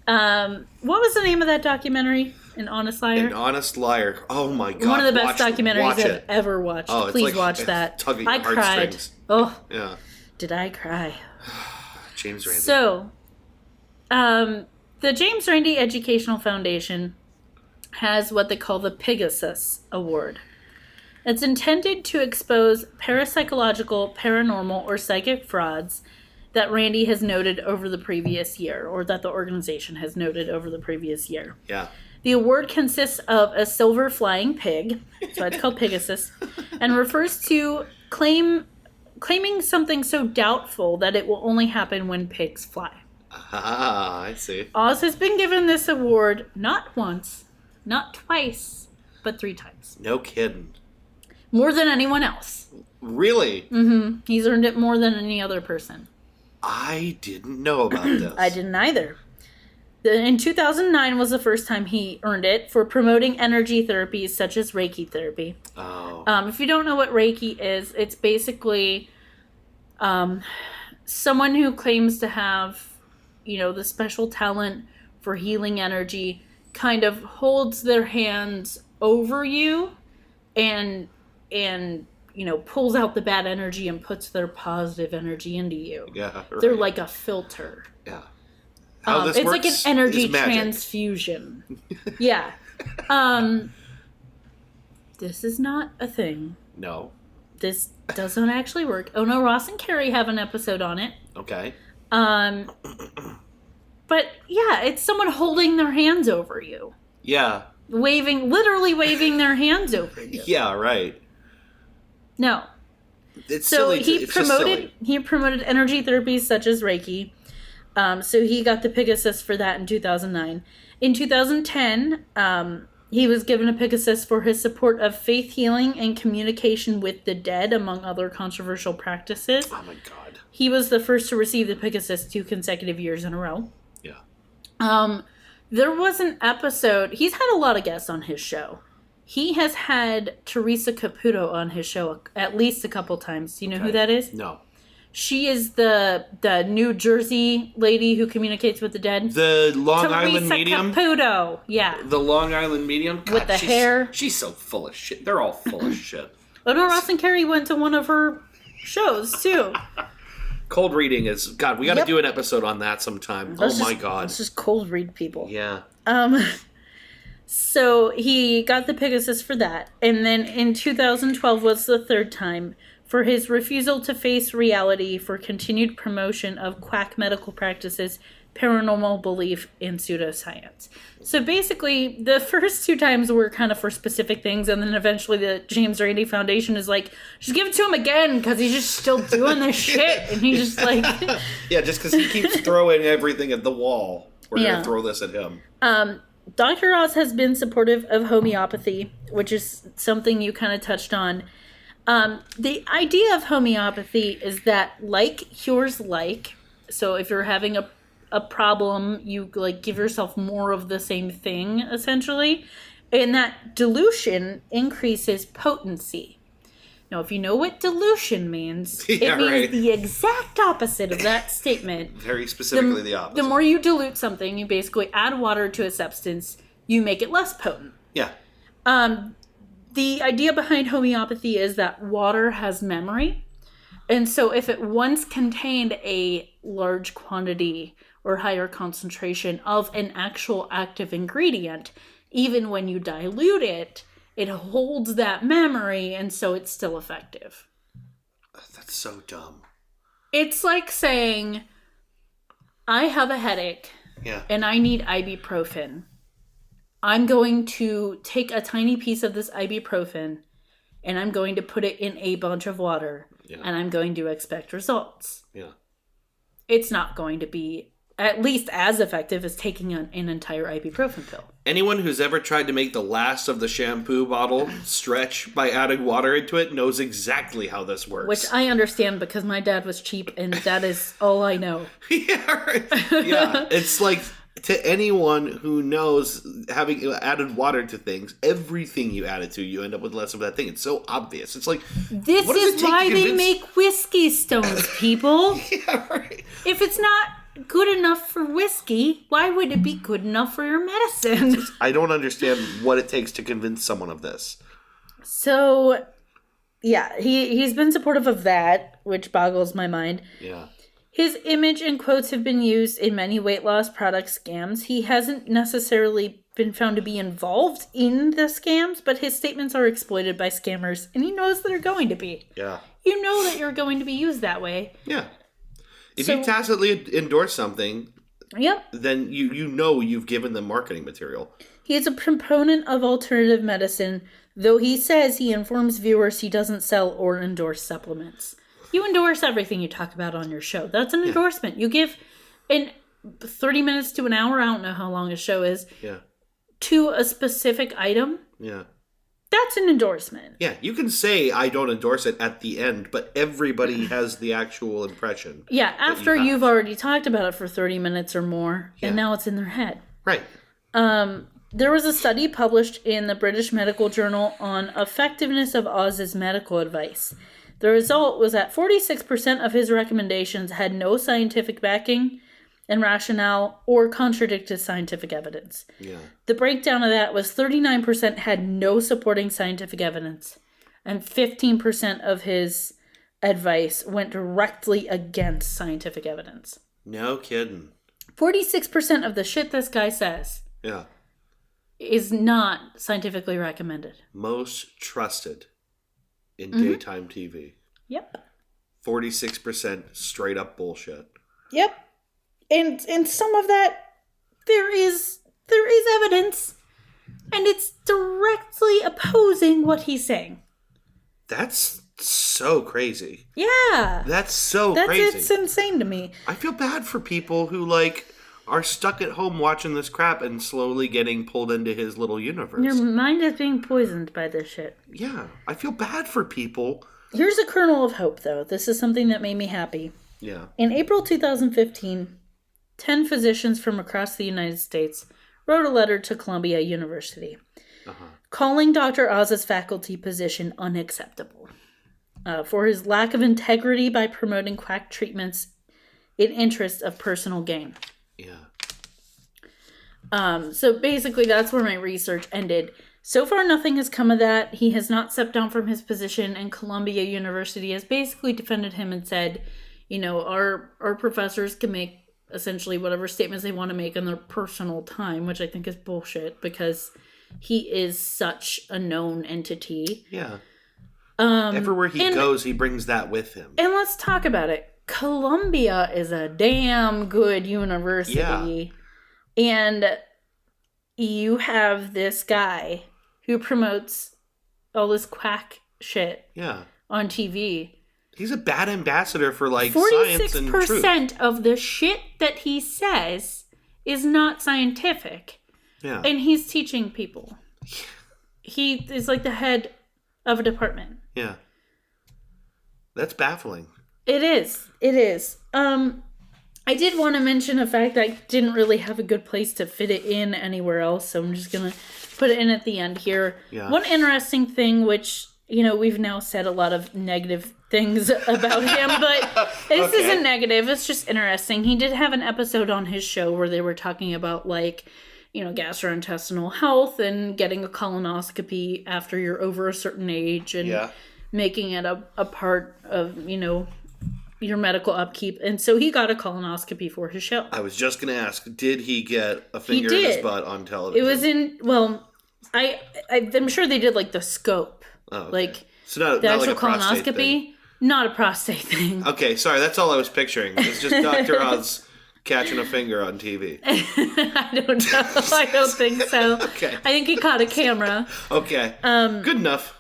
What was the name of that documentary? An Honest Liar? An Honest Liar. Oh my god. One of the best documentaries I've ever watched. Oh, please watch that. I cried. Oh. Yeah. Did I cry? James Randi. So, the James Randi Educational Foundation has what they call the Pegasus Award. It's intended to expose parapsychological, paranormal, or psychic frauds that Randi has noted over the previous year, or that the organization has noted over the previous year. Yeah. The award consists of a silver flying pig, that's why it's called Pegasus, and refers to claiming something so doubtful that it will only happen when pigs fly. Ah, I see. Oz has been given this award not once, not twice, but 3 times. No kidding. More than anyone else. Really? Mm-hmm. He's earned it more than any other person. I didn't know about this. I didn't either. In 2009 was the first time he earned it for promoting energy therapies such as Reiki therapy. Oh. If you don't know what Reiki is, it's basically someone who claims to have, the special talent for healing energy, kind of holds their hands over you and pulls out the bad energy and puts their positive energy into you. Yeah, right. They're like a filter. Yeah. It's like an energy transfusion. Yeah. This is not a thing. No. This doesn't actually work. Oh no, Ross and Carrie have an episode on it. Okay. But yeah, it's someone holding their hands over you. Yeah. Literally waving their hands over you. Yeah, right. No. It's so silly. he promoted energy therapies such as Reiki. So he got the Pegasus for that in 2009. In 2010, he was given a Pegasus for his support of faith healing and communication with the dead, among other controversial practices. Oh my god. He was the first to receive the Pegasus 2 consecutive years in a row. Yeah. There was an episode, he's had a lot of guests on his show. He has had Teresa Caputo on his show at least a couple times. Do you know who that is? No. She is the New Jersey lady who communicates with the dead. The Long Island medium? Teresa Caputo, yeah. The Long Island medium? God, with the hair. She's so full of shit. They're all full of shit. Oh no, Ross and Carrie went to one of her shows too. Cold reading is... God, we got to do an episode on that sometime. My God. Let's just cold read people. Yeah. So he got the Pegasus for that. And then in 2012 was the 3rd time for his refusal to face reality for continued promotion of quack medical practices, paranormal belief, and pseudoscience. So basically, the first 2 times were kind of for specific things, and then eventually the James Randi Foundation is like, just give it to him again, because he's just still doing this shit. And he's just like... Yeah, just because he keeps throwing everything at the wall. We're going to throw this at him. Dr. Oz has been supportive of homeopathy, which is something you kind of touched on. The idea of homeopathy is that like cures like. So if you're having a problem, you give yourself more of the same thing, essentially. And that dilution increases potency. Now, if you know what dilution means, it means the exact opposite of that statement. Very specifically the opposite. The more you dilute something, you basically add water to a substance, you make it less potent. Yeah. The idea behind homeopathy is that water has memory. And so if it once contained a large quantity or higher concentration of an actual active ingredient, even when you dilute it, it holds that memory, and so it's still effective. That's so dumb. It's like saying, I have a headache, and I need ibuprofen. I'm going to take a tiny piece of this ibuprofen and I'm going to put it in a bunch of water and I'm going to expect results. Yeah. It's not going to be at least as effective as taking an entire ibuprofen pill. Anyone who's ever tried to make the last of the shampoo bottle stretch by adding water into it knows exactly how this works. Which I understand because my dad was cheap and that is all I know. Yeah, right. Yeah, it's like to anyone who knows having added water to things, everything you add it to, you end up with less of that thing. It's so obvious. It's like, this is why they make whiskey stones, people. Yeah, right. If it's not good enough for whiskey, why would it be good enough for your medicine? I don't understand what it takes to convince someone of this. So, yeah, he's been supportive of that, which boggles my mind. Yeah. His image and quotes have been used in many weight loss product scams. He hasn't necessarily been found to be involved in the scams, but his statements are exploited by scammers, and he knows they're going to be. Yeah. You know that you're going to be used that way. Yeah. If you tacitly endorse something, then you know you've given them marketing material. He is a proponent of alternative medicine, though he says he informs viewers he doesn't sell or endorse supplements. You endorse everything you talk about on your show. That's an endorsement. You give in 30 minutes to an hour, I don't know how long a show is, to a specific item. Yeah. That's an endorsement. Yeah, you can say I don't endorse it at the end, but everybody has the actual impression. Yeah, after you've already talked about it for 30 minutes or more, and now it's in their head. Right. There was a study published in the British Medical Journal on effectiveness of Oz's medical advice. The result was that 46% of his recommendations had no scientific backing and rationale or contradicted scientific evidence. Yeah. The breakdown of that was 39% had no supporting scientific evidence, and 15% of his advice went directly against scientific evidence. No kidding. 46% of the shit this guy says is not scientifically recommended. Most trusted in daytime TV. Yep. 46% straight up bullshit. Yep. And some of that, there is evidence, and it's directly opposing what he's saying. That's so crazy. Yeah. That's so crazy. It's insane to me. I feel bad for people who, like, are stuck at home watching this crap and slowly getting pulled into his little universe. Your mind is being poisoned by this shit. Yeah. I feel bad for people. Here's a kernel of hope, though. This is something that made me happy. Yeah. In April 2015... 10 physicians from across the United States wrote a letter to Columbia University calling Dr. Oz's faculty position unacceptable for his lack of integrity by promoting quack treatments in interest of personal gain. Yeah. So basically that's where my research ended. So far nothing has come of that. He has not stepped down from his position, and Columbia University has basically defended him and said, you know, our professors can make essentially whatever statements they want to make in their personal time, which I think is bullshit because he is such a known entity. Yeah. Everywhere he goes, he brings that with him. And let's talk about it. Columbia is a damn good university. Yeah. And you have this guy who promotes all this quack shit on TV. He's a bad ambassador for, like, science and truth. 46% of the shit that he says is not scientific. Yeah. And he's teaching people. He is like the head of a department. Yeah. That's baffling. It is. It is. I did want to mention a fact that I didn't really have a good place to fit it in anywhere else, so I'm just going to put it in at the end here. Yeah. One interesting thing, which, you know, we've now said a lot of negative things about him, but this isn't negative. It's just interesting. He did have an episode on his show where they were talking about, like, you know, gastrointestinal health and getting a colonoscopy after you're over a certain age and making it a part of, you know, your medical upkeep. And so he got a colonoscopy for his show. I was just going to ask, did he get a finger in his butt on television? It was in, well, I'm sure they did, like, the scope. Oh, okay. Like, so not, the not actual like a colonoscopy. Not a prostate thing. Okay, sorry, that's all I was picturing. It's just Dr. Oz catching a finger on TV? I don't know. I don't think so. Okay. I think he caught a camera. Okay. Good enough.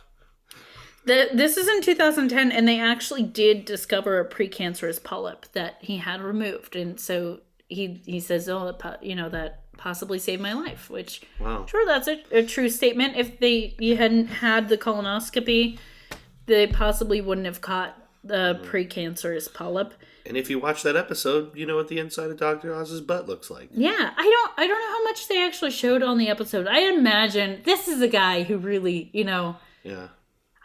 This is in 2010, and they actually did discover a precancerous polyp that he had removed, and so he says, "Oh, that possibly saved my life." Which, wow, sure, that's a true statement. If you hadn't had the colonoscopy, they possibly wouldn't have caught the precancerous polyp. And if you watch that episode, you know what the inside of Dr. Oz's butt looks like. Yeah, I don't know how much they actually showed on the episode. I imagine this is a guy who really, Yeah.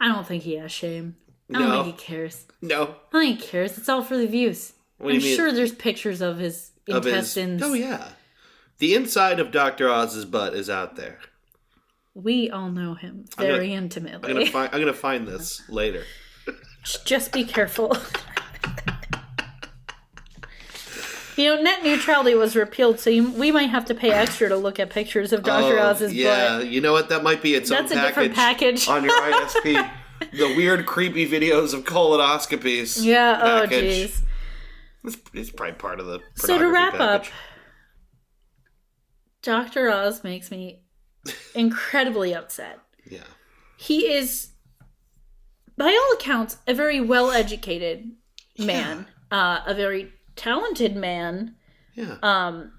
I don't think he has shame. I don't think he cares. No. I don't think he cares. It's all for the views. I'm sure there's pictures of his intestines. Oh, yeah. The inside of Dr. Oz's butt is out there. We all know him very intimately. I'm going to find this later. Just be careful. Net neutrality was repealed, so we might have to pay extra to look at pictures of Dr. Oz's butt. Yeah, you know what? That might be its own package. That's a different package. On your ISP. The weird, creepy videos of colonoscopies. Yeah, package. Oh, jeez. It's probably part of the So to wrap up, Dr. Oz makes me incredibly upset. Yeah. He is, by all accounts, a very well-educated man. A very talented man. Yeah.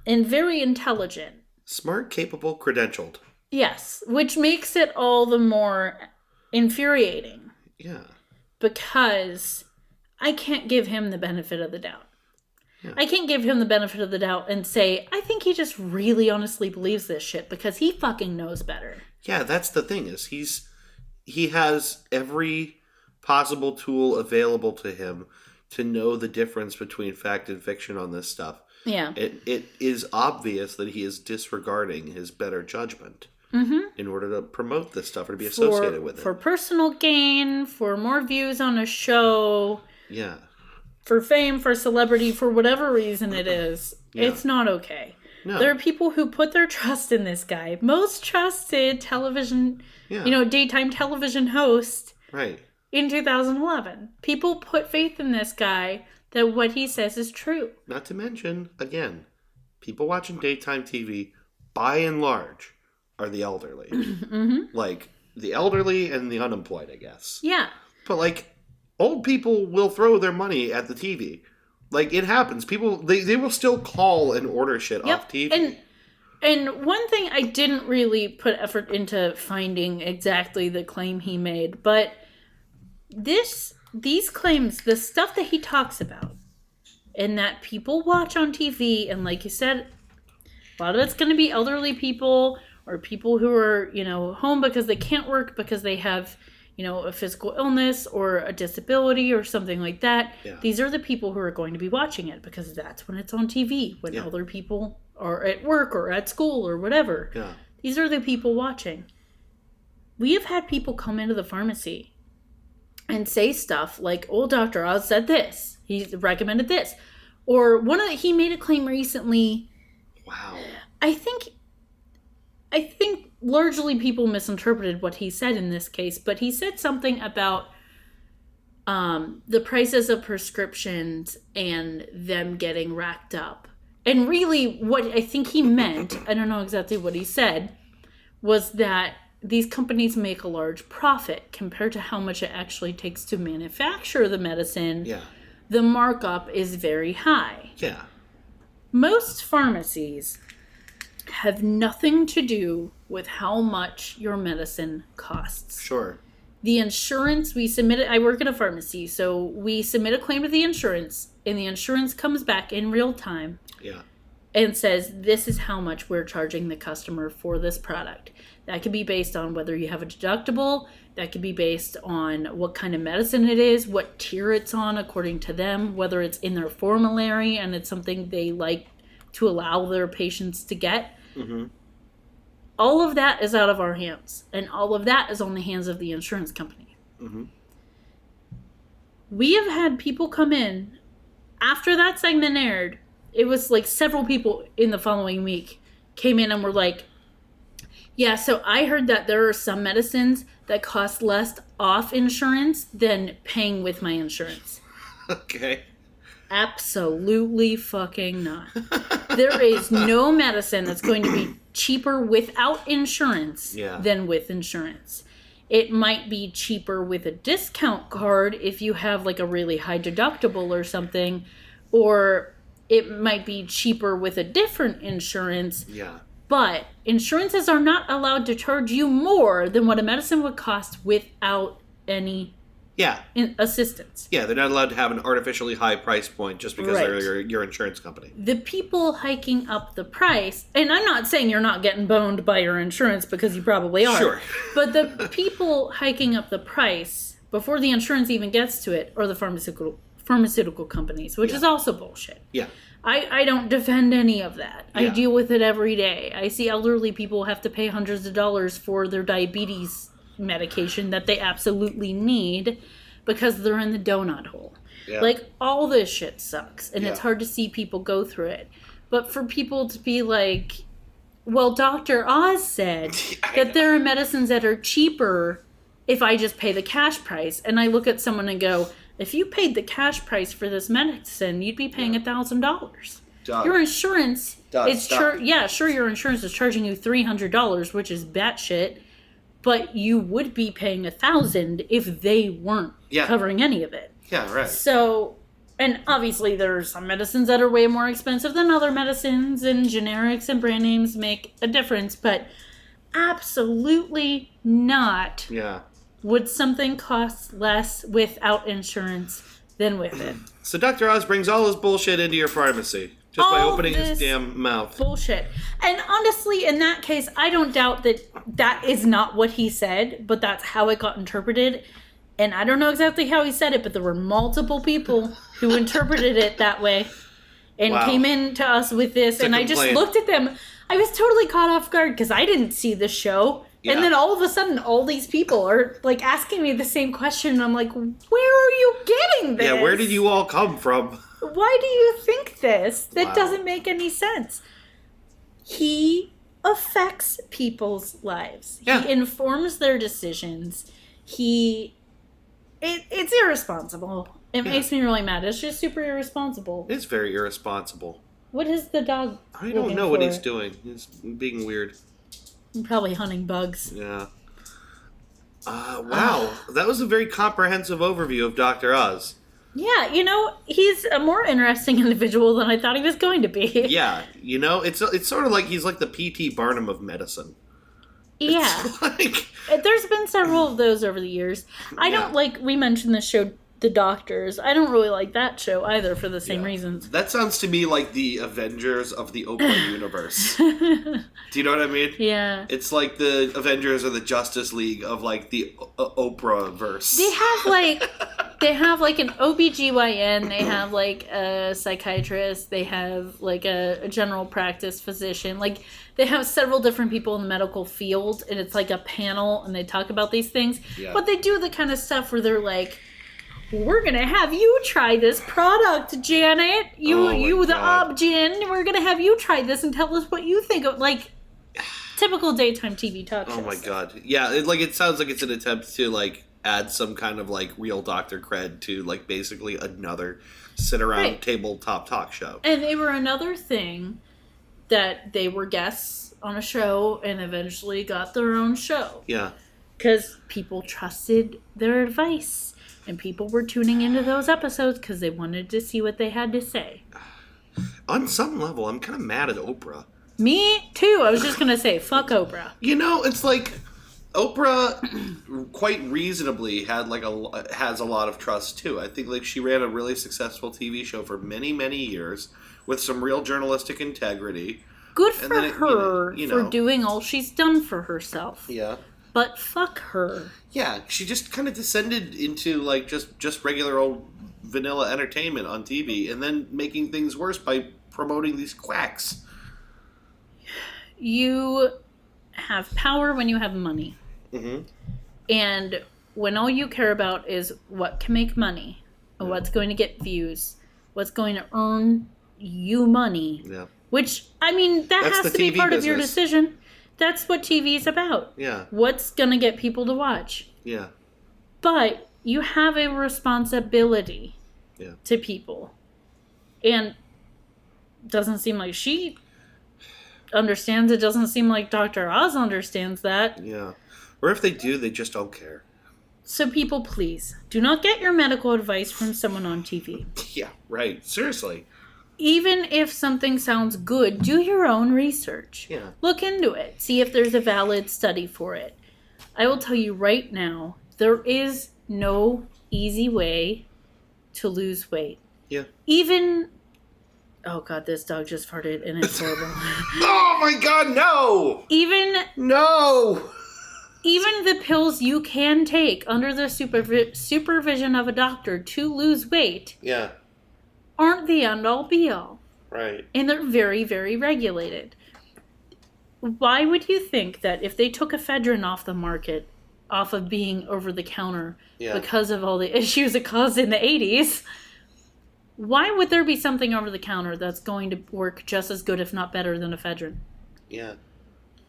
And very intelligent. Smart, capable, credentialed. Yes, which makes it all the more infuriating. Yeah. Because I can't give him the benefit of the doubt. Yeah. I can't give him the benefit of the doubt and say, I think he just really honestly believes this shit because he fucking knows better. Yeah, that's the thing is he has every possible tool available to him to know the difference between fact and fiction on this stuff. Yeah. It is obvious that he is disregarding his better judgment in order to promote this stuff or to be associated with it. For personal gain, for more views on a show. Yeah. For fame, for celebrity, for whatever reason it is. Yeah. It's not okay. No. There are people who put their trust in this guy. Most trusted television, daytime television host. Right. In 2011. People put faith in this guy that what he says is true. Not to mention, again, people watching daytime TV, by and large, are the elderly. Like, the elderly and the unemployed, I guess. Yeah. But, old people will throw their money at the TV. It happens. People, they will still call and order shit off TV. And one thing I didn't really put effort into finding exactly the claim he made, but these claims, the stuff that he talks about, and that people watch on TV, and like you said, a lot of it's going to be elderly people or people who are, home because they can't work because they have, a physical illness or a disability or something like that. Yeah. These are the people who are going to be watching it because that's when it's on TV, when other people are at work or at school or whatever. Yeah. These are the people watching. We have had people come into the pharmacy and say stuff like, "Oh, Dr. Oz said this. He recommended this." Or he made a claim recently. Wow. I think largely people misinterpreted what he said in this case, but he said something about the prices of prescriptions and them getting racked up. And really what I think he meant, I don't know exactly what he said, was that these companies make a large profit compared to how much it actually takes to manufacture the medicine. Yeah. The markup is very high. Yeah. Most pharmacies have nothing to do with how much your medicine costs. Sure. The insurance, I work at a pharmacy, so we submit a claim to the insurance, and the insurance comes back in real time. Yeah. And says, this is how much we're charging the customer for this product. That could be based on whether you have a deductible. That could be based on what kind of medicine it is, what tier it's on according to them, whether it's in their formulary and it's something they like to allow their patients to get. Mm-hmm. All of that is out of our hands. And all of that is on the hands of the insurance company. Mm-hmm. We have had people come in after that segment aired. It was several people in the following week came in and were like, yeah, so I heard that there are some medicines that cost less off insurance than paying with my insurance. Okay. Absolutely fucking not. There is no medicine that's going to be cheaper without insurance than with insurance. It might be cheaper with a discount card if you have like a really high deductible or something, or it might be cheaper with a different insurance. Yeah. But insurances are not allowed to charge you more than what a medicine would cost without any assistance. Yeah, they're not allowed to have an artificially high price point just because they're your insurance company. The people hiking up the price, and I'm not saying you're not getting boned by your insurance because you probably are. Sure. But the people hiking up the price before the insurance even gets to it are the pharmaceutical companies, which is also bullshit. Yeah. I don't defend any of that. I deal with it every day. I see elderly people have to pay hundreds of dollars for their diabetes medication that they absolutely need because they're in the donut hole. Yeah. Like, all this shit sucks, and it's hard to see people go through it. But for people to be like, well, Dr. Oz said that there are medicines that are cheaper if I just pay the cash price, and I look at someone and go, if you paid the cash price for this medicine, you'd be paying $1,000. Your insurance is sure your insurance is charging you $300, which is batshit, but you would be paying $1,000 if they weren't covering any of it. Yeah, right. So, and obviously there are some medicines that are way more expensive than other medicines, and generics and brand names make a difference, but absolutely not. Yeah. Would something cost less without insurance than with it? So Dr. Oz brings all his bullshit into your pharmacy just by opening his damn mouth. Bullshit. And honestly, in that case, I don't doubt that is not what he said, but that's how it got interpreted. And I don't know exactly how he said it, but there were multiple people who interpreted it that way and came in to us with this. And I just looked at them. I was totally caught off guard because I didn't see the show. Yeah. And then all of a sudden, all these people are like asking me the same question. And I'm like, where are you getting this? Yeah, where did you all come from? Why do you think this? That doesn't make any sense. He affects people's lives. Yeah. He informs their decisions. It's irresponsible. It makes me really mad. It's just super irresponsible. It's very irresponsible. What is the dog I don't know what he's doing. He's being weird. Probably hunting bugs. Yeah. Wow. That was a very comprehensive overview of Dr. Oz. Yeah, he's a more interesting individual than I thought he was going to be. Yeah, it's sort of like he's like the P.T. Barnum of medicine. Yeah. There's been several of those over the years. I don't we mentioned the show The Doctors. I don't really like that show either for the same reasons. That sounds to me like the Avengers of the Oprah universe. Do you know what I mean? Yeah. It's like the Avengers or the Justice League of like the Oprah verse. They have like an OBGYN, they have like a psychiatrist, they have like a general practice physician. Like they have several different people in the medical field, and it's like a panel and they talk about these things. Yeah. But they do the kind of stuff where they're like, we're going to have you try this product, Janet. You the Obgyn. We're going to have you try this and tell us what you think of, like, typical daytime TV talk shows. Oh, my God. Yeah, it sounds like it's an attempt to, like, add some kind of, like, real doctor cred to, like, basically another sit-around tabletop talk show. And they were another thing that they were guests on a show and eventually got their own show. Yeah. Because people trusted their advice. And people were tuning into those episodes because they wanted to see what they had to say. On some level, I'm kind of mad at Oprah. Me too. I was just going to say, fuck Oprah. It's like Oprah quite reasonably has a lot of trust too. I think like she ran a really successful TV show for many, many years with some real journalistic integrity. Good for her for doing all she's done for herself. Yeah. But fuck her. Yeah, she just kind of descended into like just regular old vanilla entertainment on TV and then making things worse by promoting these quacks. You have power when you have money. Mm-hmm. And when all you care about is what can make money, and what's going to get views, what's going to earn you money. Yeah. Which, I mean, that's has to be part of your decision. That's what TV is about. Yeah. What's going to get people to watch. Yeah. But you have a responsibility to people. And doesn't seem like she understands. It doesn't seem like Dr. Oz understands that. Yeah. Or if they do, they just don't care. So people, please, do not get your medical advice from someone on TV. Yeah, right. Seriously. Even if something sounds good, do your own research. Yeah. Look into it. See if there's a valid study for it. I will tell you right now, there is no easy way to lose weight. Yeah. Even... Oh, God, this dog just farted, and it's horrible. Oh, my God, no! No! Even the pills you can take under the supervision of a doctor to lose weight... Yeah. aren't the end-all, be-all. Right. And they're very, very regulated. Why would you think that if they took ephedrine off the market, off of being over-the-counter, because of all the issues it caused in the 80s, why would there be something over-the-counter that's going to work just as good, if not better, than ephedrine? Yeah.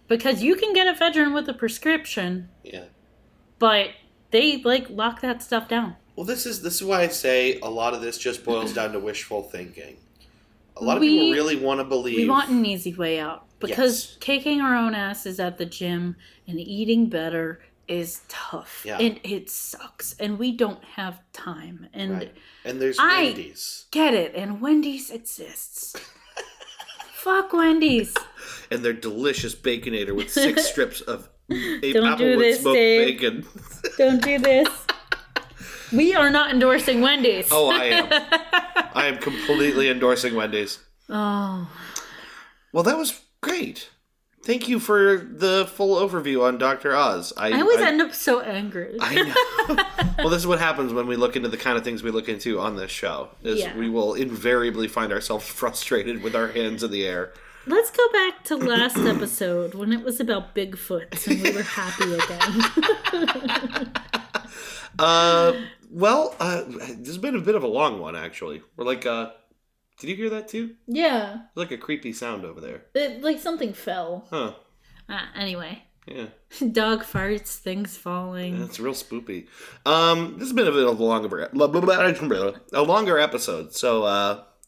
Because you can get ephedrine with a prescription. Yeah. But they, lock that stuff down. Well, this is why I say a lot of this just boils down to wishful thinking. A lot of people really want to believe... We want an easy way out. Because kicking our own asses at the gym and eating better is tough. Yeah. And it sucks. And we don't have time. And there's Wendy's. I get it. And Wendy's exists. Fuck Wendy's. And their delicious Baconator with 6 strips of Applewood smoked bacon. Don't do this. We are not endorsing Wendy's. Oh, I am. I am completely endorsing Wendy's. Oh. Well, that was great. Thank you for the full overview on Dr. Oz. I always end up so angry. I know. Well, this is what happens when we look into the kind of things we look into on this show. We will invariably find ourselves frustrated with our hands in the air. Let's go back to last episode when it was about Bigfoot and we were happy again. This has been a bit of a long one, actually. We're like, did you hear that too? Yeah. Like a creepy sound over there. Like something fell. Huh. Anyway. Yeah. Dog farts, things falling. That's real spoopy. This has been a bit of a longer episode, so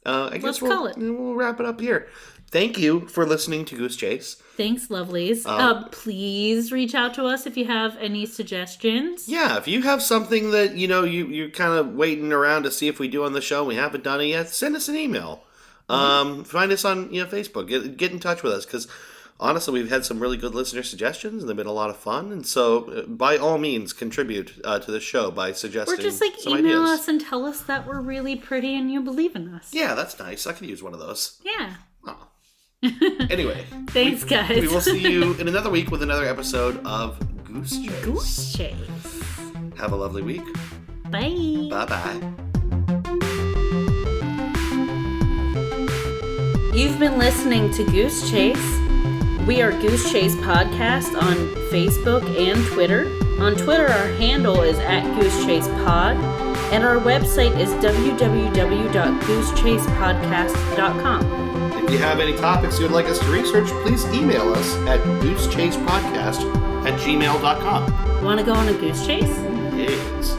I guess we'll wrap it up here. Thank you for listening to Goose Chase. Thanks, lovelies. Please reach out to us if you have any suggestions. Yeah, if you have something that, you're kind of waiting around to see if we do on the show and we haven't done it yet, send us an email. Find us on Facebook. Get in touch with us, because honestly, we've had some really good listener suggestions, and they've been a lot of fun. And so, by all means, contribute to the show by suggesting some ideas. Or just, email us and tell us that we're really pretty and you believe in us. Yeah, that's nice. I could use one of those. Yeah. Oh. Anyway. Thanks, guys. We will see you in another week with another episode of Goose Chase. Goose Chase. Have a lovely week. Bye. Bye-bye. You've been listening to Goose Chase. We are Goose Chase Podcast on Facebook and Twitter. On Twitter, our handle is @GooseChasePod, and our website is www.goosechasepodcast.com. If you have any topics you'd like us to research, please email us at goosechasepodcast@gmail.com. Want to go on a goose chase? Yes.